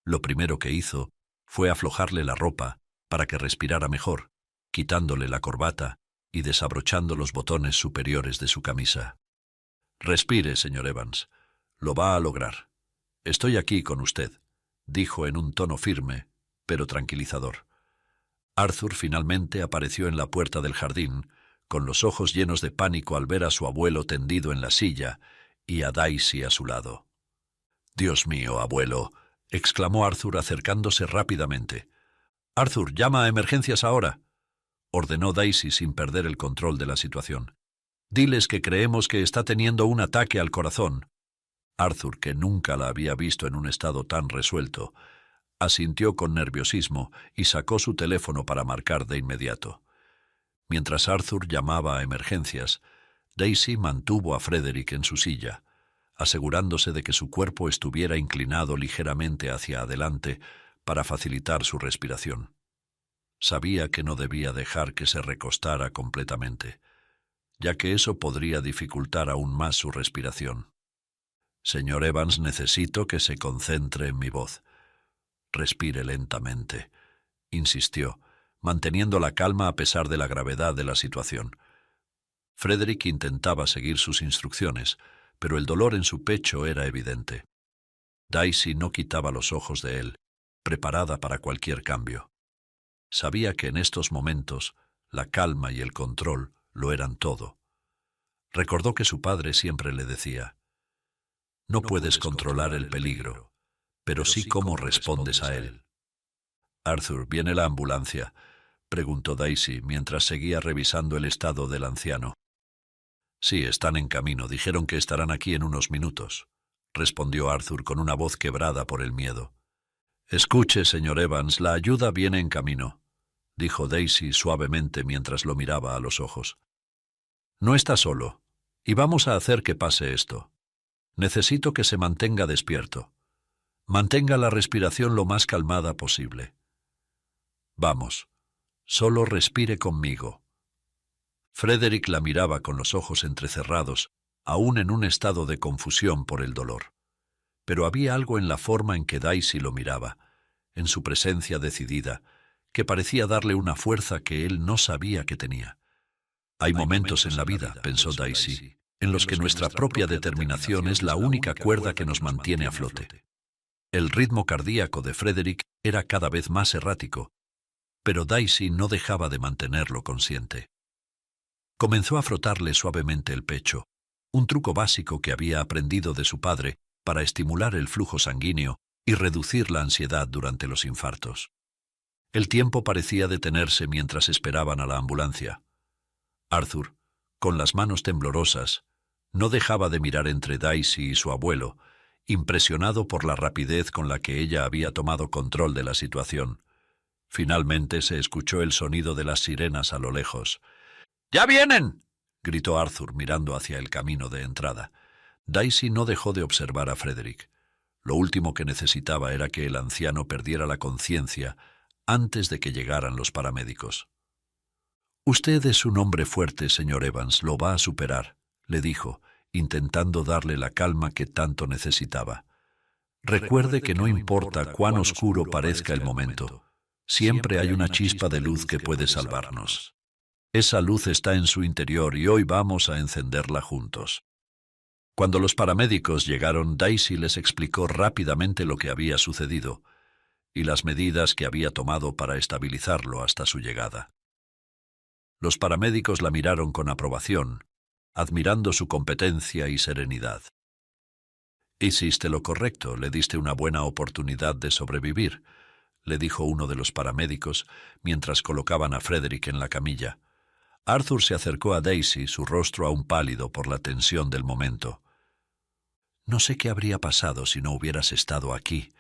Lo primero que hizo fue aflojarle la ropa para que respirara mejor, quitándole la corbata y desabrochando los botones superiores de su camisa. «Respire, señor Evans. Lo va a lograr. Estoy aquí con usted», dijo en un tono firme, pero tranquilizador. Arthur finalmente apareció en la puerta del jardín, con los ojos llenos de pánico al ver a su abuelo tendido en la silla y a Daisy a su lado. «Dios mío, abuelo», exclamó Arthur acercándose rápidamente. «Arthur, llama a emergencias ahora», ordenó Daisy sin perder el control de la situación. «Diles que creemos que está teniendo un ataque al corazón». Arthur, que nunca la había visto en un estado tan resuelto, asintió con nerviosismo y sacó su teléfono para marcar de inmediato. Mientras Arthur llamaba a emergencias, Daisy mantuvo a Frederick en su silla, asegurándose de que su cuerpo estuviera inclinado ligeramente hacia adelante para facilitar su respiración. Sabía que no debía dejar que se recostara completamente, ya que eso podría dificultar aún más su respiración. «Señor Evans, necesito que se concentre en mi voz. Respire lentamente», insistió, manteniendo la calma a pesar de la gravedad de la situación. Frederick intentaba seguir sus instrucciones, pero el dolor en su pecho era evidente. Daisy no quitaba los ojos de él, preparada para cualquier cambio. Sabía que en estos momentos la calma y el control lo eran todo. Recordó que su padre siempre le decía: «No puedes controlar el peligro, pero sí cómo respondes a él». «Arthur, ¿viene la ambulancia?», preguntó Daisy mientras seguía revisando el estado del anciano. «Sí, están en camino. Dijeron que estarán aquí en unos minutos», respondió Arthur con una voz quebrada por el miedo. «Escuche, señor Evans, la ayuda viene en camino», dijo Daisy suavemente mientras lo miraba a los ojos. «No está solo, y vamos a hacer que pase esto. Necesito que se mantenga despierto. Mantenga la respiración lo más calmada posible. Vamos, solo respire conmigo». Frederick la miraba con los ojos entrecerrados, aún en un estado de confusión por el dolor. Pero había algo en la forma en que Daisy lo miraba, en su presencia decidida, que parecía darle una fuerza que él no sabía que tenía. «Hay momentos en la vida», pensó Daisy, «en los que nuestra propia determinación es la única cuerda que nos mantiene a flote». El ritmo cardíaco de Frederick era cada vez más errático, pero Daisy no dejaba de mantenerlo consciente. Comenzó a frotarle suavemente el pecho, un truco básico que había aprendido de su padre para estimular el flujo sanguíneo y reducir la ansiedad durante los infartos. El tiempo parecía detenerse mientras esperaban a la ambulancia. Arthur, con las manos temblorosas, no dejaba de mirar entre Daisy y su abuelo, impresionado por la rapidez con la que ella había tomado control de la situación. Finalmente se escuchó el sonido de las sirenas a lo lejos. «¡Ya vienen!», gritó Arthur mirando hacia el camino de entrada. Daisy no dejó de observar a Frederick. Lo último que necesitaba era que el anciano perdiera la conciencia antes de que llegaran los paramédicos. «Usted es un hombre fuerte, señor Evans, lo va a superar», le dijo, intentando darle la calma que tanto necesitaba. Recuerde que no importa cuán oscuro parezca el momento, siempre hay una chispa de luz que puede salvarnos. Esa luz está en su interior y hoy vamos a encenderla juntos. Cuando los paramédicos llegaron, Daisy les explicó rápidamente lo que había sucedido y las medidas que había tomado para estabilizarlo hasta su llegada. Los paramédicos la miraron con aprobación, admirando su competencia y serenidad. «Hiciste lo correcto, le diste una buena oportunidad de sobrevivir», le dijo uno de los paramédicos mientras colocaban a Frederick en la camilla. Arthur se acercó a Daisy, su rostro aún pálido por la tensión del momento. «No sé qué habría pasado si no hubieras estado aquí»,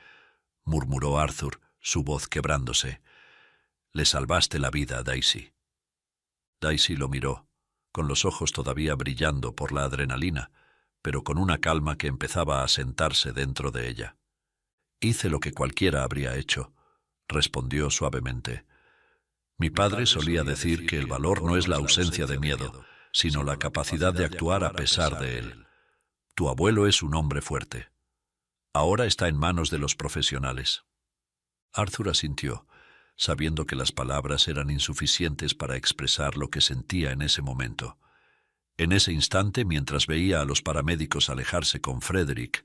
murmuró Arthur, su voz quebrándose. «Le salvaste la vida, Daisy». Daisy lo miró, con los ojos todavía brillando por la adrenalina, pero con una calma que empezaba a sentarse dentro de ella. «Hice lo que cualquiera habría hecho», respondió suavemente. «Mi padre solía decir que el valor no es la ausencia de miedo, sino la capacidad de actuar a pesar de él. Tu abuelo es un hombre fuerte. Ahora está en manos de los profesionales». Arthur asintió, sabiendo que las palabras eran insuficientes para expresar lo que sentía en ese momento. En ese instante, mientras veía a los paramédicos alejarse con Frederick,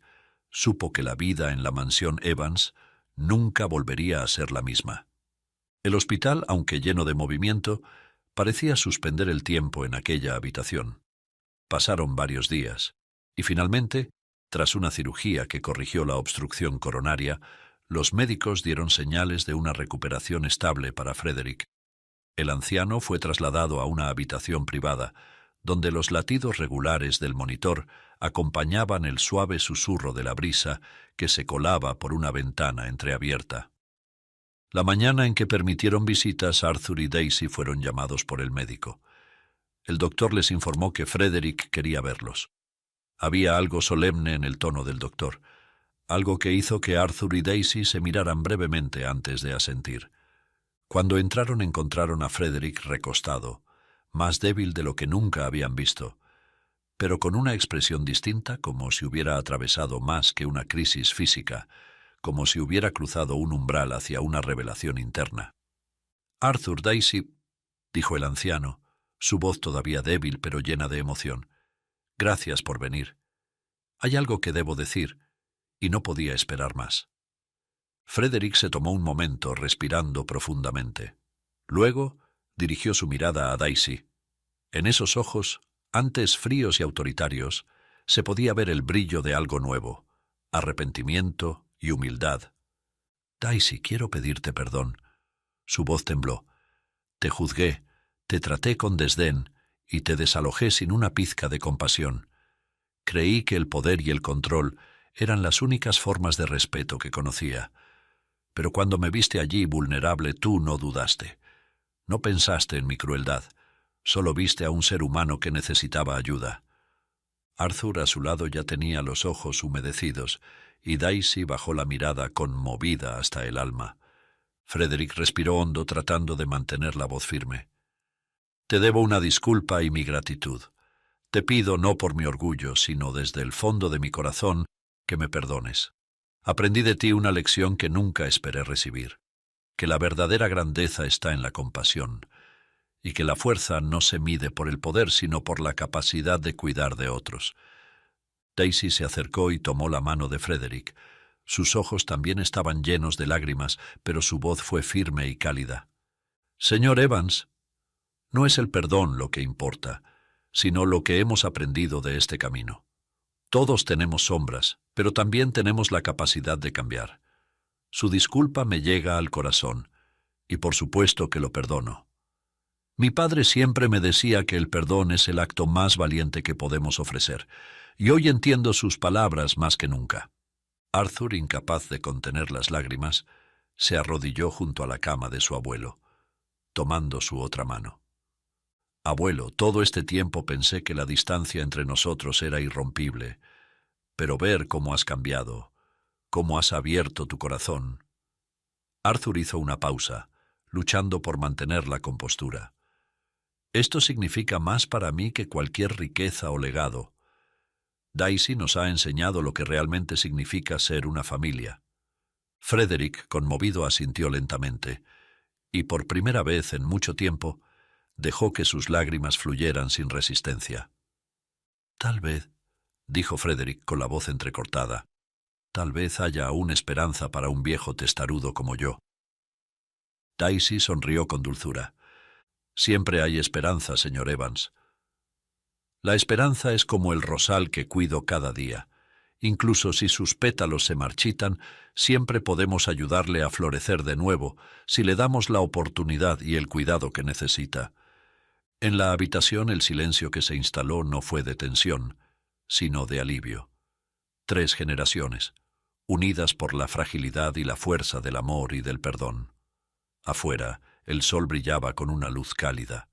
supo que la vida en la mansión Evans nunca volvería a ser la misma. El hospital, aunque lleno de movimiento, parecía suspender el tiempo en aquella habitación. Pasaron varios días, y finalmente, tras una cirugía que corrigió la obstrucción coronaria, los médicos dieron señales de una recuperación estable para Frederick. El anciano fue trasladado a una habitación privada, donde los latidos regulares del monitor acompañaban el suave susurro de la brisa que se colaba por una ventana entreabierta. La mañana en que permitieron visitas, Arthur y Daisy fueron llamados por el médico. El doctor les informó que Frederick quería verlos. Había algo solemne en el tono del doctor, algo que hizo que Arthur y Daisy se miraran brevemente antes de asentir. Cuando encontraron a Frederick recostado, más débil de lo que nunca habían visto, pero con una expresión distinta, como si hubiera atravesado más que una crisis física, como si hubiera cruzado un umbral hacia una revelación interna. «Arthur, Daisy», dijo el anciano, su voz todavía débil pero llena de emoción, «gracias por venir. Hay algo que debo decir, y no podía esperar más». Frederick se tomó un momento, respirando profundamente. Luego dirigió su mirada a Daisy. En esos ojos, antes fríos y autoritarios, se podía ver el brillo de algo nuevo, arrepentimiento y humildad. «Daisy, quiero pedirte perdón». Su voz tembló. «Te juzgué, te traté con desdén y te desalojé sin una pizca de compasión. Creí que el poder y el control eran las únicas formas de respeto que conocía. Pero cuando me viste allí vulnerable, tú no dudaste. No pensaste en mi crueldad, solo viste a un ser humano que necesitaba ayuda». Arthur a su lado ya tenía los ojos humedecidos, y Daisy bajó la mirada conmovida hasta el alma. Frederick respiró hondo tratando de mantener la voz firme. «Te debo una disculpa y mi gratitud. Te pido no por mi orgullo, sino desde el fondo de mi corazón, que me perdones. Aprendí de ti una lección que nunca esperé recibir, que la verdadera grandeza está en la compasión, y que la fuerza no se mide por el poder, sino por la capacidad de cuidar de otros». Daisy se acercó y tomó la mano de Frederick. Sus ojos también estaban llenos de lágrimas, pero su voz fue firme y cálida. «Señor Evans, no es el perdón lo que importa, sino lo que hemos aprendido de este camino. Todos tenemos sombras, pero también tenemos la capacidad de cambiar. Su disculpa me llega al corazón, y por supuesto que lo perdono. Mi padre siempre me decía que el perdón es el acto más valiente que podemos ofrecer, y hoy entiendo sus palabras más que nunca». Arthur, incapaz de contener las lágrimas, se arrodilló junto a la cama de su abuelo, tomando su otra mano. «Abuelo, todo este tiempo pensé que la distancia entre nosotros era irrompible, pero ver cómo has cambiado, cómo has abierto tu corazón». Arthur hizo una pausa, luchando por mantener la compostura. «Esto significa más para mí que cualquier riqueza o legado. Daisy nos ha enseñado lo que realmente significa ser una familia. Frederick, conmovido, asintió lentamente, y por primera vez en mucho tiempo dejó que sus lágrimas fluyeran sin resistencia. Tal vez, dijo Frederick con la voz entrecortada, tal vez haya aún esperanza para un viejo testarudo como yo. Daisy sonrió con dulzura. Siempre hay esperanza, señor Evans. La esperanza es como el rosal que cuido cada día. Incluso si sus pétalos se marchitan, siempre podemos ayudarle a florecer de nuevo si le damos la oportunidad y el cuidado que necesita. En la habitación el silencio que se instaló no fue de tensión, sino de alivio. 3 generaciones, unidas por la fragilidad y la fuerza del amor y del perdón. Afuera, el sol brillaba con una luz cálida,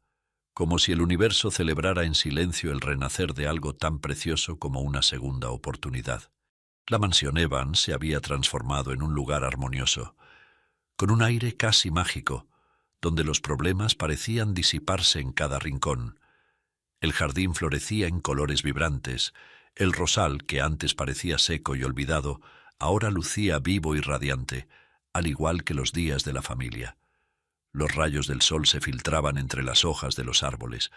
como si el universo celebrara en silencio el renacer de algo tan precioso como una segunda oportunidad. La mansión Evans se había transformado en un lugar armonioso, con un aire casi mágico, donde los problemas parecían disiparse en cada rincón. El jardín florecía en colores vibrantes, el rosal, que antes parecía seco y olvidado, ahora lucía vivo y radiante, al igual que los días de la familia. Los rayos del sol se filtraban entre las hojas de los árboles,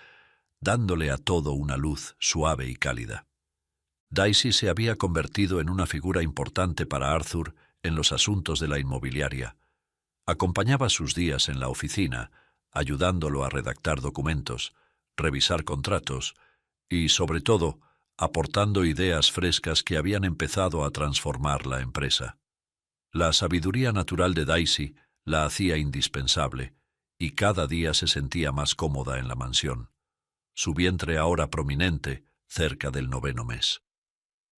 dándole a todo una luz suave y cálida. Daisy se había convertido en una figura importante para Arthur en los asuntos de la inmobiliaria. Acompañaba sus días en la oficina, ayudándolo a redactar documentos, revisar contratos y, sobre todo, aportando ideas frescas que habían empezado a transformar la empresa. La sabiduría natural de Daisy la hacía indispensable, y cada día se sentía más cómoda en la mansión, su vientre ahora prominente cerca del 9º mes.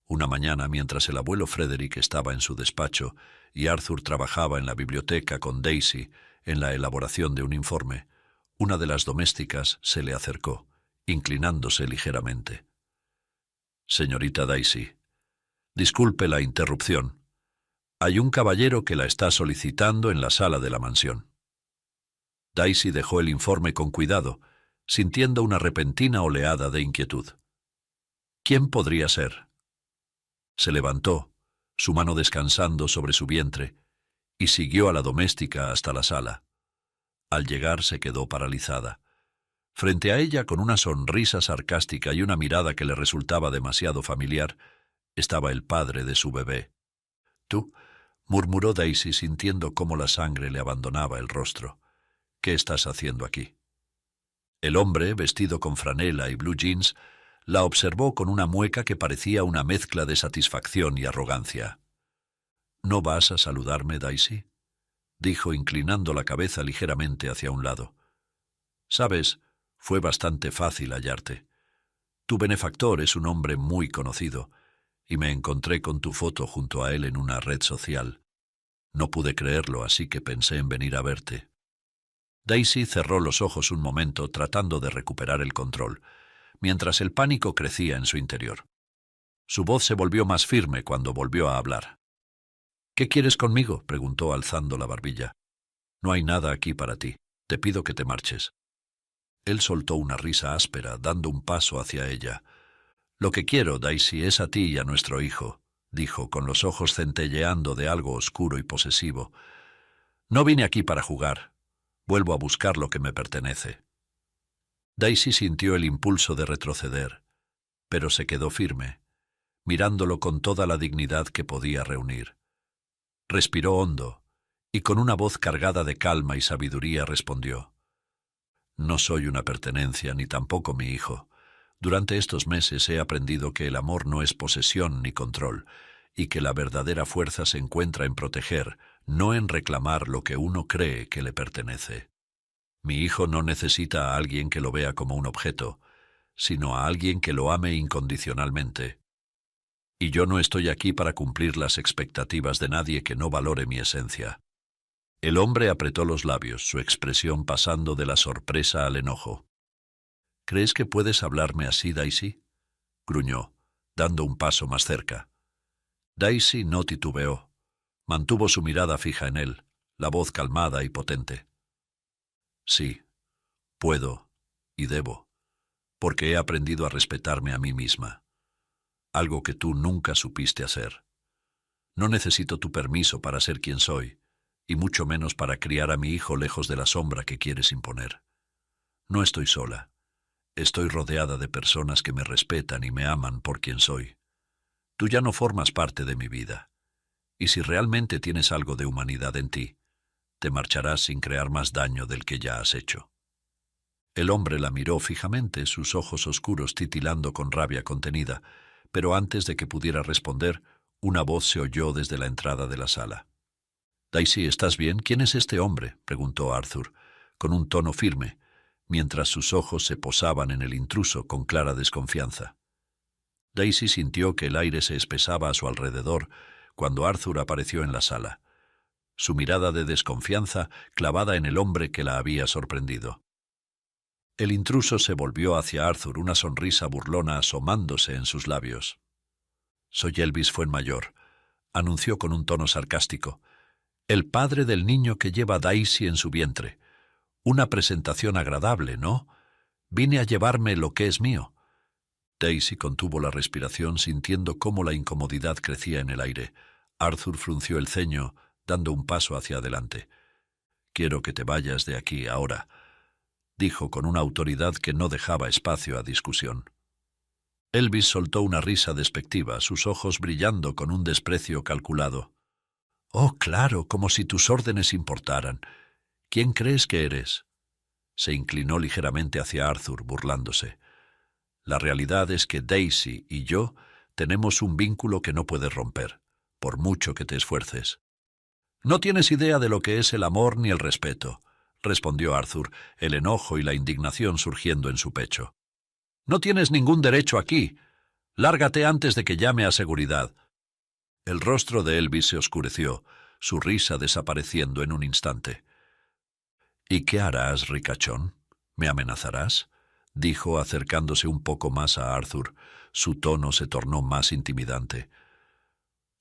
Una mañana, mientras el abuelo Frederick estaba en su despacho y Arthur trabajaba en la biblioteca con Daisy en la elaboración de un informe, una de las domésticas se le acercó, inclinándose ligeramente. «Señorita Daisy, disculpe la interrupción. Hay un caballero que la está solicitando en la sala de la mansión». Daisy dejó el informe con cuidado, sintiendo una repentina oleada de inquietud. ¿Quién podría ser? Se levantó, su mano descansando sobre su vientre, y siguió a la doméstica hasta la sala. Al llegar se quedó paralizada. Frente a ella, con una sonrisa sarcástica y una mirada que le resultaba demasiado familiar, estaba el padre de su bebé. «¿Tú?», murmuró Daisy, sintiendo cómo la sangre le abandonaba el rostro. «¿Qué estás haciendo aquí?». El hombre, vestido con franela y blue jeans, la observó con una mueca que parecía una mezcla de satisfacción y arrogancia. «¿No vas a saludarme, Daisy?», dijo, inclinando la cabeza ligeramente hacia un lado. «Sabes, fue bastante fácil hallarte. Tu benefactor es un hombre muy conocido, y me encontré con tu foto junto a él en una red social. No pude creerlo, así que pensé en venir a verte». Daisy cerró los ojos un momento tratando de recuperar el control, mientras el pánico crecía en su interior. Su voz se volvió más firme cuando volvió a hablar. «¿Qué quieres conmigo?», preguntó alzando la barbilla. «No hay nada aquí para ti. Te pido que te marches». Él soltó una risa áspera, dando un paso hacia ella. «Lo que quiero, Daisy, es a ti y a nuestro hijo», dijo, con los ojos centelleando de algo oscuro y posesivo. «No vine aquí para jugar. Vuelvo a buscar lo que me pertenece». Daisy sintió el impulso de retroceder, pero se quedó firme, mirándolo con toda la dignidad que podía reunir. Respiró hondo, y con una voz cargada de calma y sabiduría respondió: «No soy una pertenencia, ni tampoco mi hijo. Durante estos meses he aprendido que el amor no es posesión ni control, y que la verdadera fuerza se encuentra en proteger, no en reclamar lo que uno cree que le pertenece. Mi hijo no necesita a alguien que lo vea como un objeto, sino a alguien que lo ame incondicionalmente. Y yo no estoy aquí para cumplir las expectativas de nadie que no valore mi esencia». El hombre apretó los labios, su expresión pasando de la sorpresa al enojo. «¿Crees que puedes hablarme así, Daisy?», gruñó, dando un paso más cerca. Daisy no titubeó. Mantuvo su mirada fija en él, la voz calmada y potente. «Sí, puedo y debo, porque he aprendido a respetarme a mí misma. algo que tú nunca supiste hacer. No necesito tu permiso para ser quien soy, y mucho menos para criar a mi hijo lejos de la sombra que quieres imponer. No estoy sola. Estoy rodeada de personas que me respetan y me aman por quien soy. Tú ya no formas parte de mi vida. Y si realmente tienes algo de humanidad en ti, te marcharás sin crear más daño del que ya has hecho. El hombre la miró fijamente, sus ojos oscuros titilando con rabia contenida, pero antes de que pudiera responder, una voz se oyó desde la entrada de la sala. «Daisy, ¿estás bien? ¿Quién es este hombre?», preguntó Arthur, con un tono firme, mientras sus ojos se posaban en el intruso con clara desconfianza. Daisy sintió que el aire se espesaba a su alrededor cuando Arthur apareció en la sala, su mirada de desconfianza clavada en el hombre que la había sorprendido. El intruso se volvió hacia Arthur, una sonrisa burlona asomándose en sus labios. «Soy Elvis Fuenmayor», anunció con un tono sarcástico, «el padre del niño que lleva Daisy en su vientre. Una presentación agradable, ¿no? Vine a llevarme lo que es mío». Daisy contuvo la respiración sintiendo cómo la incomodidad crecía en el aire. Arthur frunció el ceño, dando un paso hacia adelante. «Quiero que te vayas de aquí ahora», dijo con una autoridad que no dejaba espacio a discusión. Elvis soltó una risa despectiva, sus ojos brillando con un desprecio calculado. «Oh, claro, como si tus órdenes importaran. ¿Quién crees que eres?». Se inclinó ligeramente hacia Arthur, burlándose. «La realidad es que Daisy y yo tenemos un vínculo que no puedes romper, por mucho que te esfuerces». «No tienes idea de lo que es el amor ni el respeto», respondió Arthur, el enojo y la indignación surgiendo en su pecho. «No tienes ningún derecho aquí. Lárgate antes de que llame a seguridad». El rostro de Elvis se oscureció, su risa desapareciendo en un instante. «¿Y qué harás, ricachón? ¿Me amenazarás?», dijo acercándose un poco más a Arthur. Su tono se tornó más intimidante.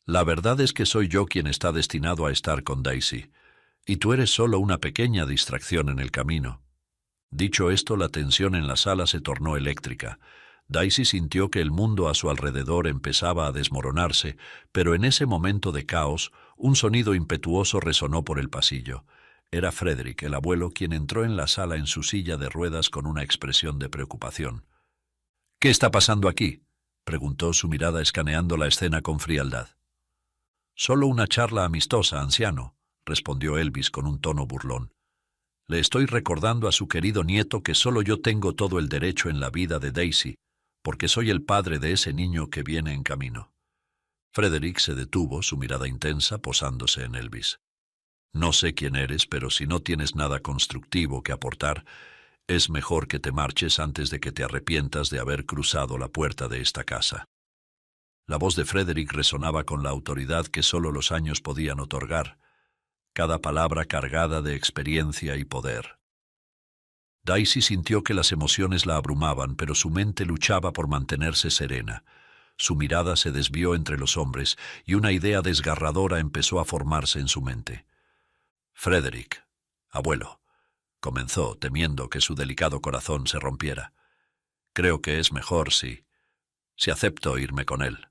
«La verdad es que soy yo quien está destinado a estar con Daisy, y tú eres solo una pequeña distracción en el camino». Dicho esto, la tensión en la sala se tornó eléctrica. Daisy sintió que el mundo a su alrededor empezaba a desmoronarse, pero en ese momento de caos, un sonido impetuoso resonó por el pasillo. Era Frederick, el abuelo, quien entró en la sala en su silla de ruedas con una expresión de preocupación. «¿Qué está pasando aquí?», preguntó, su mirada escaneando la escena con frialdad. «Solo una charla amistosa, anciano», respondió Elvis con un tono burlón. «Le estoy recordando a su querido nieto que solo yo tengo todo el derecho en la vida de Daisy, porque soy el padre de ese niño que viene en camino». Frederick se detuvo, su mirada intensa posándose en Elvis. «No sé quién eres, pero si no tienes nada constructivo que aportar, es mejor que te marches antes de que te arrepientas de haber cruzado la puerta de esta casa». La voz de Frederick resonaba con la autoridad que solo los años podían otorgar, cada palabra cargada de experiencia y poder. Daisy sintió que las emociones la abrumaban, pero su mente luchaba por mantenerse serena. Su mirada se desvió entre los hombres y una idea desgarradora empezó a formarse en su mente. «Frederick, abuelo», comenzó, temiendo que su delicado corazón se rompiera. «Creo que es mejor si acepto irme con él».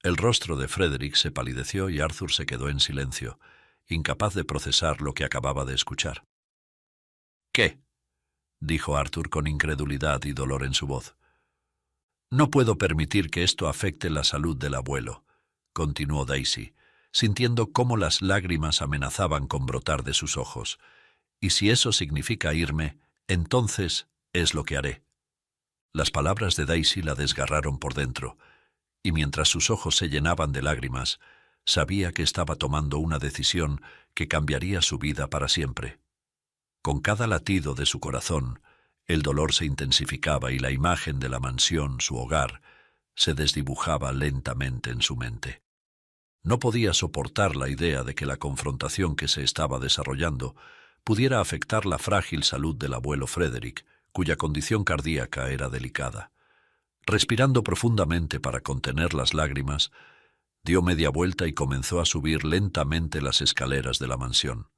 El rostro de Frederick se palideció y Arthur se quedó en silencio, incapaz de procesar lo que acababa de escuchar. «¿Qué?», dijo Arthur con incredulidad y dolor en su voz. «No puedo permitir que esto afecte la salud del abuelo», continuó Daisy, sintiendo cómo las lágrimas amenazaban con brotar de sus ojos. «Y si eso significa irme, entonces es lo que haré». Las palabras de Daisy la desgarraron por dentro, y mientras sus ojos se llenaban de lágrimas, sabía que estaba tomando una decisión que cambiaría su vida para siempre. Con cada latido de su corazón, el dolor se intensificaba y la imagen de la mansión, su hogar, se desdibujaba lentamente en su mente. No podía soportar la idea de que la confrontación que se estaba desarrollando pudiera afectar la frágil salud del abuelo Frederick, cuya condición cardíaca era delicada. Respirando profundamente para contener las lágrimas, dio media vuelta y comenzó a subir lentamente las escaleras de la mansión.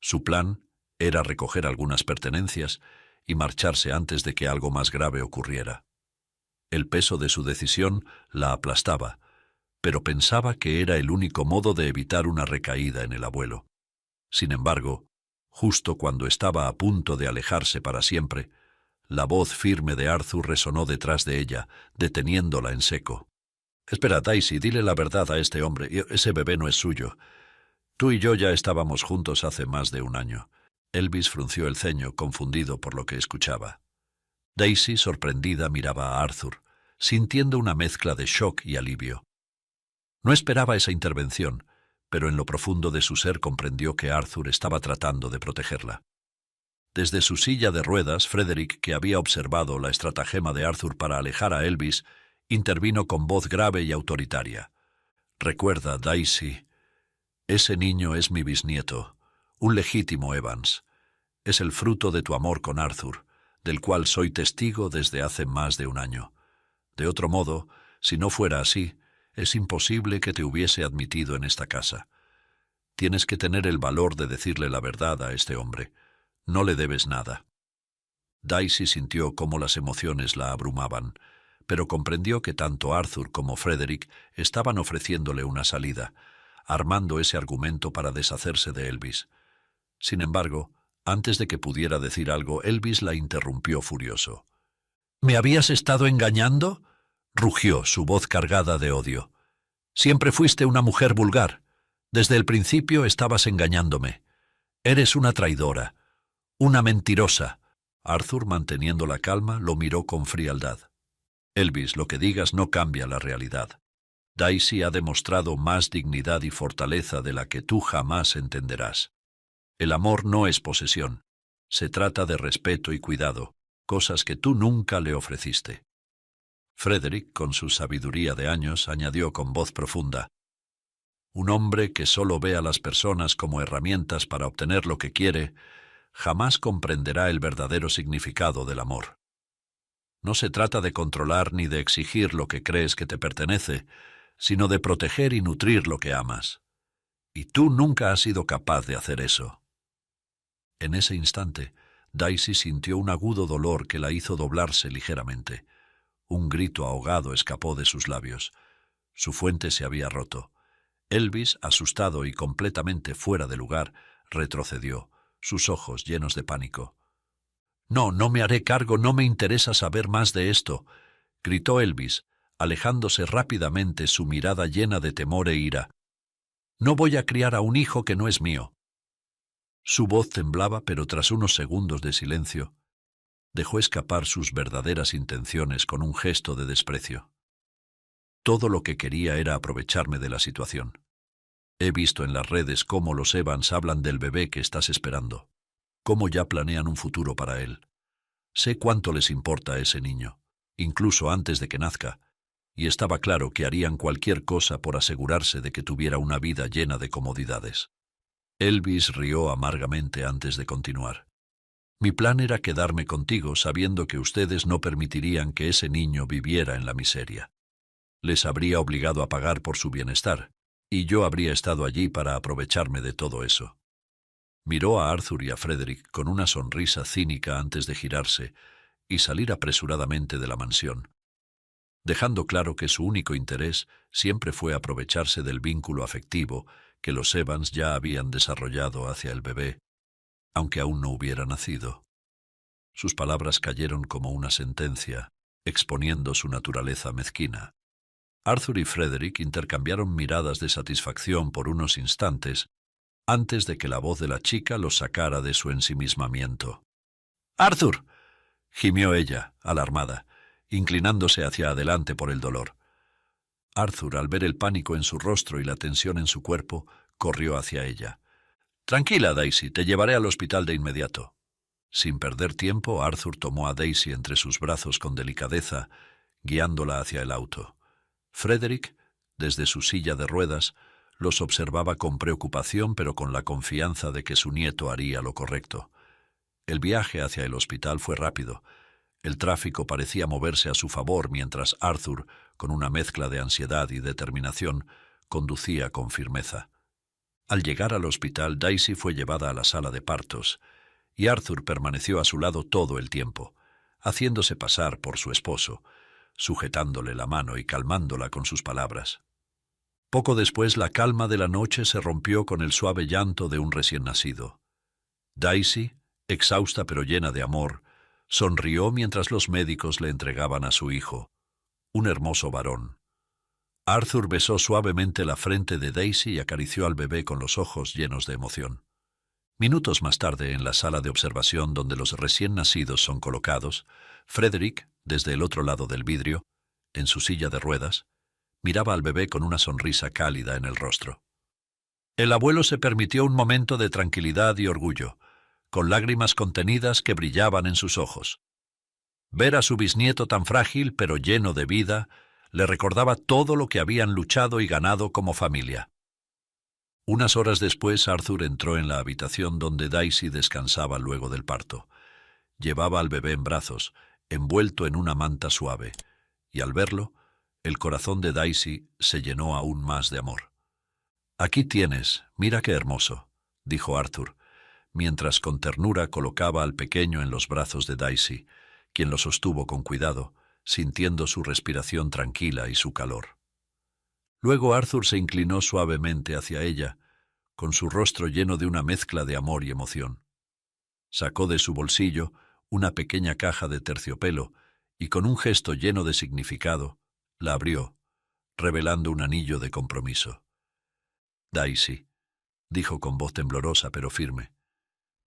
Su plan era recoger algunas pertenencias y marcharse antes de que algo más grave ocurriera. El peso de su decisión la aplastaba, pero pensaba que era el único modo de evitar una recaída en el abuelo. Sin embargo, justo cuando estaba a punto de alejarse para siempre, la voz firme de Arthur resonó detrás de ella, deteniéndola en seco. «Espera, Daisy, dile la verdad a este hombre. Ese bebé no es suyo. Tú y yo ya estábamos juntos hace más de un año». Elvis frunció el ceño, confundido por lo que escuchaba. Daisy, sorprendida, miraba a Arthur, sintiendo una mezcla de shock y alivio. No esperaba esa intervención, pero en lo profundo de su ser comprendió que Arthur estaba tratando de protegerla. Desde su silla de ruedas, Frederick, que había observado la estratagema de Arthur para alejar a Elvis, intervino con voz grave y autoritaria. «Recuerda, Daisy, ese niño es mi bisnieto, un legítimo Evans. Es el fruto de tu amor con Arthur, del cual soy testigo desde hace más de un año. De otro modo, si no fuera así, es imposible que te hubiese admitido en esta casa. Tienes que tener el valor de decirle la verdad a este hombre. No le debes nada». Daisy sintió cómo las emociones la abrumaban, pero comprendió que tanto Arthur como Frederick estaban ofreciéndole una salida, armando ese argumento para deshacerse de Elvis. Sin embargo, antes de que pudiera decir algo, Elvis la interrumpió furioso. «¿Me habías estado engañando?», rugió, su voz cargada de odio. «Siempre fuiste una mujer vulgar. Desde el principio estabas engañándome. Eres una traidora, una mentirosa». Arthur, manteniendo la calma, lo miró con frialdad. «Elvis, lo que digas no cambia la realidad. Daisy ha demostrado más dignidad y fortaleza de la que tú jamás entenderás. El amor no es posesión. Se trata de respeto y cuidado, cosas que tú nunca le ofreciste». Frederick, con su sabiduría de años, añadió con voz profunda: «Un hombre que solo ve a las personas como herramientas para obtener lo que quiere, jamás comprenderá el verdadero significado del amor. No se trata de controlar ni de exigir lo que crees que te pertenece, sino de proteger y nutrir lo que amas. Y tú nunca has sido capaz de hacer eso». En ese instante, Daisy sintió un agudo dolor que la hizo doblarse ligeramente. Un grito ahogado escapó de sus labios. Su fuente se había roto. Elvis, asustado y completamente fuera de lugar, retrocedió, sus ojos llenos de pánico. «No, no me haré cargo, no me interesa saber más de esto», gritó Elvis, alejándose rápidamente, su mirada llena de temor e ira. «No voy a criar a un hijo que no es mío». Su voz temblaba, pero tras unos segundos de silencio, dejó escapar sus verdaderas intenciones con un gesto de desprecio. «Todo lo que quería era aprovecharme de la situación. He visto en las redes cómo los Evans hablan del bebé que estás esperando, cómo ya planean un futuro para él. Sé cuánto les importa a ese niño, incluso antes de que nazca, y estaba claro que harían cualquier cosa por asegurarse de que tuviera una vida llena de comodidades». Elvis rió amargamente antes de continuar. «Mi plan era quedarme contigo sabiendo que ustedes no permitirían que ese niño viviera en la miseria. Les habría obligado a pagar por su bienestar, y yo habría estado allí para aprovecharme de todo eso». Miró a Arthur y a Frederick con una sonrisa cínica antes de girarse y salir apresuradamente de la mansión, dejando claro que su único interés siempre fue aprovecharse del vínculo afectivo que los Evans ya habían desarrollado hacia el bebé, aunque aún no hubiera nacido. Sus palabras cayeron como una sentencia, exponiendo su naturaleza mezquina. Arthur y Frederick intercambiaron miradas de satisfacción por unos instantes antes de que la voz de la chica los sacara de su ensimismamiento. «¡Arthur!», gimió ella, alarmada, inclinándose hacia adelante por el dolor. Arthur, al ver el pánico en su rostro y la tensión en su cuerpo, corrió hacia ella. «Tranquila, Daisy, te llevaré al hospital de inmediato». Sin perder tiempo, Arthur tomó a Daisy entre sus brazos con delicadeza, guiándola hacia el auto. Frederick, desde su silla de ruedas, los observaba con preocupación, pero con la confianza de que su nieto haría lo correcto. El viaje hacia el hospital fue rápido. El tráfico parecía moverse a su favor mientras Arthur, con una mezcla de ansiedad y determinación, conducía con firmeza. Al llegar al hospital, Daisy fue llevada a la sala de partos, y Arthur permaneció a su lado todo el tiempo, haciéndose pasar por su esposo, sujetándole la mano y calmándola con sus palabras. Poco después la calma de la noche se rompió con el suave llanto de un recién nacido. Daisy, exhausta pero llena de amor, sonrió mientras los médicos le entregaban a su hijo, un hermoso varón. Arthur besó suavemente la frente de Daisy y acarició al bebé con los ojos llenos de emoción. Minutos más tarde, en la sala de observación donde los recién nacidos son colocados, Frederick, desde el otro lado del vidrio, en su silla de ruedas, miraba al bebé con una sonrisa cálida en el rostro. El abuelo se permitió un momento de tranquilidad y orgullo, con lágrimas contenidas que brillaban en sus ojos. Ver a su bisnieto tan frágil pero lleno de vida le recordaba todo lo que habían luchado y ganado como familia. Unas horas después, Arthur entró en la habitación donde Daisy descansaba luego del parto. Llevaba al bebé en brazos, envuelto en una manta suave, y al verlo, el corazón de Daisy se llenó aún más de amor. «Aquí tienes, mira qué hermoso», dijo Arthur, mientras con ternura colocaba al pequeño en los brazos de Daisy, quien lo sostuvo con cuidado, sintiendo su respiración tranquila y su calor. Luego Arthur se inclinó suavemente hacia ella, con su rostro lleno de una mezcla de amor y emoción. Sacó de su bolsillo una pequeña caja de terciopelo y con un gesto lleno de significado, la abrió, revelando un anillo de compromiso. «Daisy», dijo con voz temblorosa pero firme,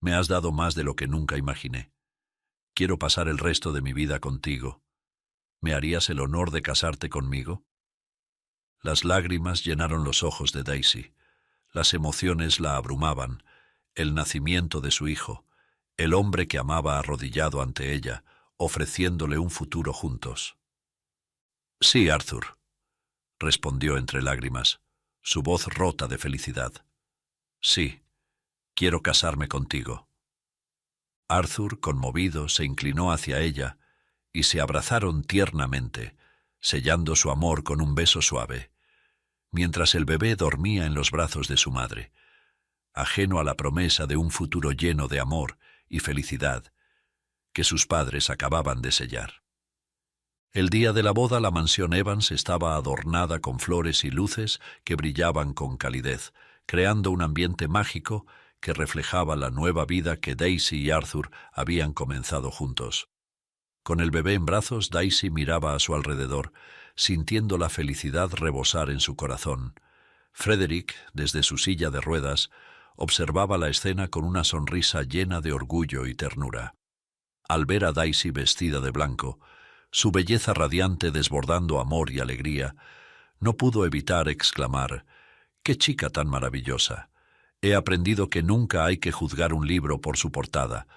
«me has dado más de lo que nunca imaginé. Quiero pasar el resto de mi vida contigo. ¿Me harías el honor de casarte conmigo?» Las lágrimas llenaron los ojos de Daisy. Las emociones la abrumaban. El nacimiento de su hijo, el hombre que amaba arrodillado ante ella, ofreciéndole un futuro juntos. «Sí, Arthur», respondió entre lágrimas, su voz rota de felicidad. «Sí, quiero casarme contigo». Arthur, conmovido, se inclinó hacia ella y se abrazaron tiernamente, sellando su amor con un beso suave, mientras el bebé dormía en los brazos de su madre, ajeno a la promesa de un futuro lleno de amor y felicidad que sus padres acababan de sellar. El día de la boda, la mansión Evans estaba adornada con flores y luces que brillaban con calidez, creando un ambiente mágico que reflejaba la nueva vida que Daisy y Arthur habían comenzado juntos. Con el bebé en brazos, Daisy miraba a su alrededor, sintiendo la felicidad rebosar en su corazón. Frederick, desde su silla de ruedas, observaba la escena con una sonrisa llena de orgullo y ternura. Al ver a Daisy vestida de blanco, su belleza radiante desbordando amor y alegría, no pudo evitar exclamar: «¡Qué chica tan maravillosa! He aprendido que nunca hay que juzgar un libro por su portada.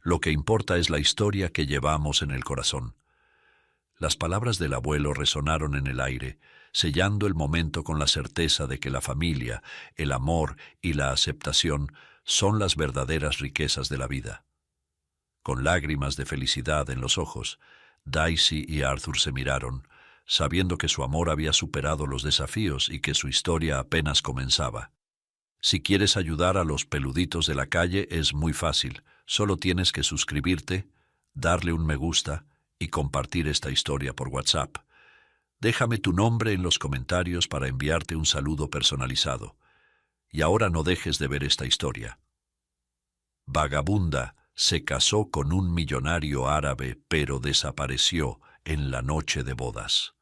Lo que importa es la historia que llevamos en el corazón». Las palabras del abuelo resonaron en el aire, sellando el momento con la certeza de que la familia, el amor y la aceptación son las verdaderas riquezas de la vida. Con lágrimas de felicidad en los ojos, Daisy y Arthur se miraron, sabiendo que su amor había superado los desafíos y que su historia apenas comenzaba. Si quieres ayudar a los peluditos de la calle, es muy fácil. Solo tienes que suscribirte, darle un me gusta y compartir esta historia por WhatsApp. Déjame tu nombre en los comentarios para enviarte un saludo personalizado. Y ahora no dejes de ver esta historia. Vagabunda se casó con un millonario árabe, pero desapareció en la noche de bodas.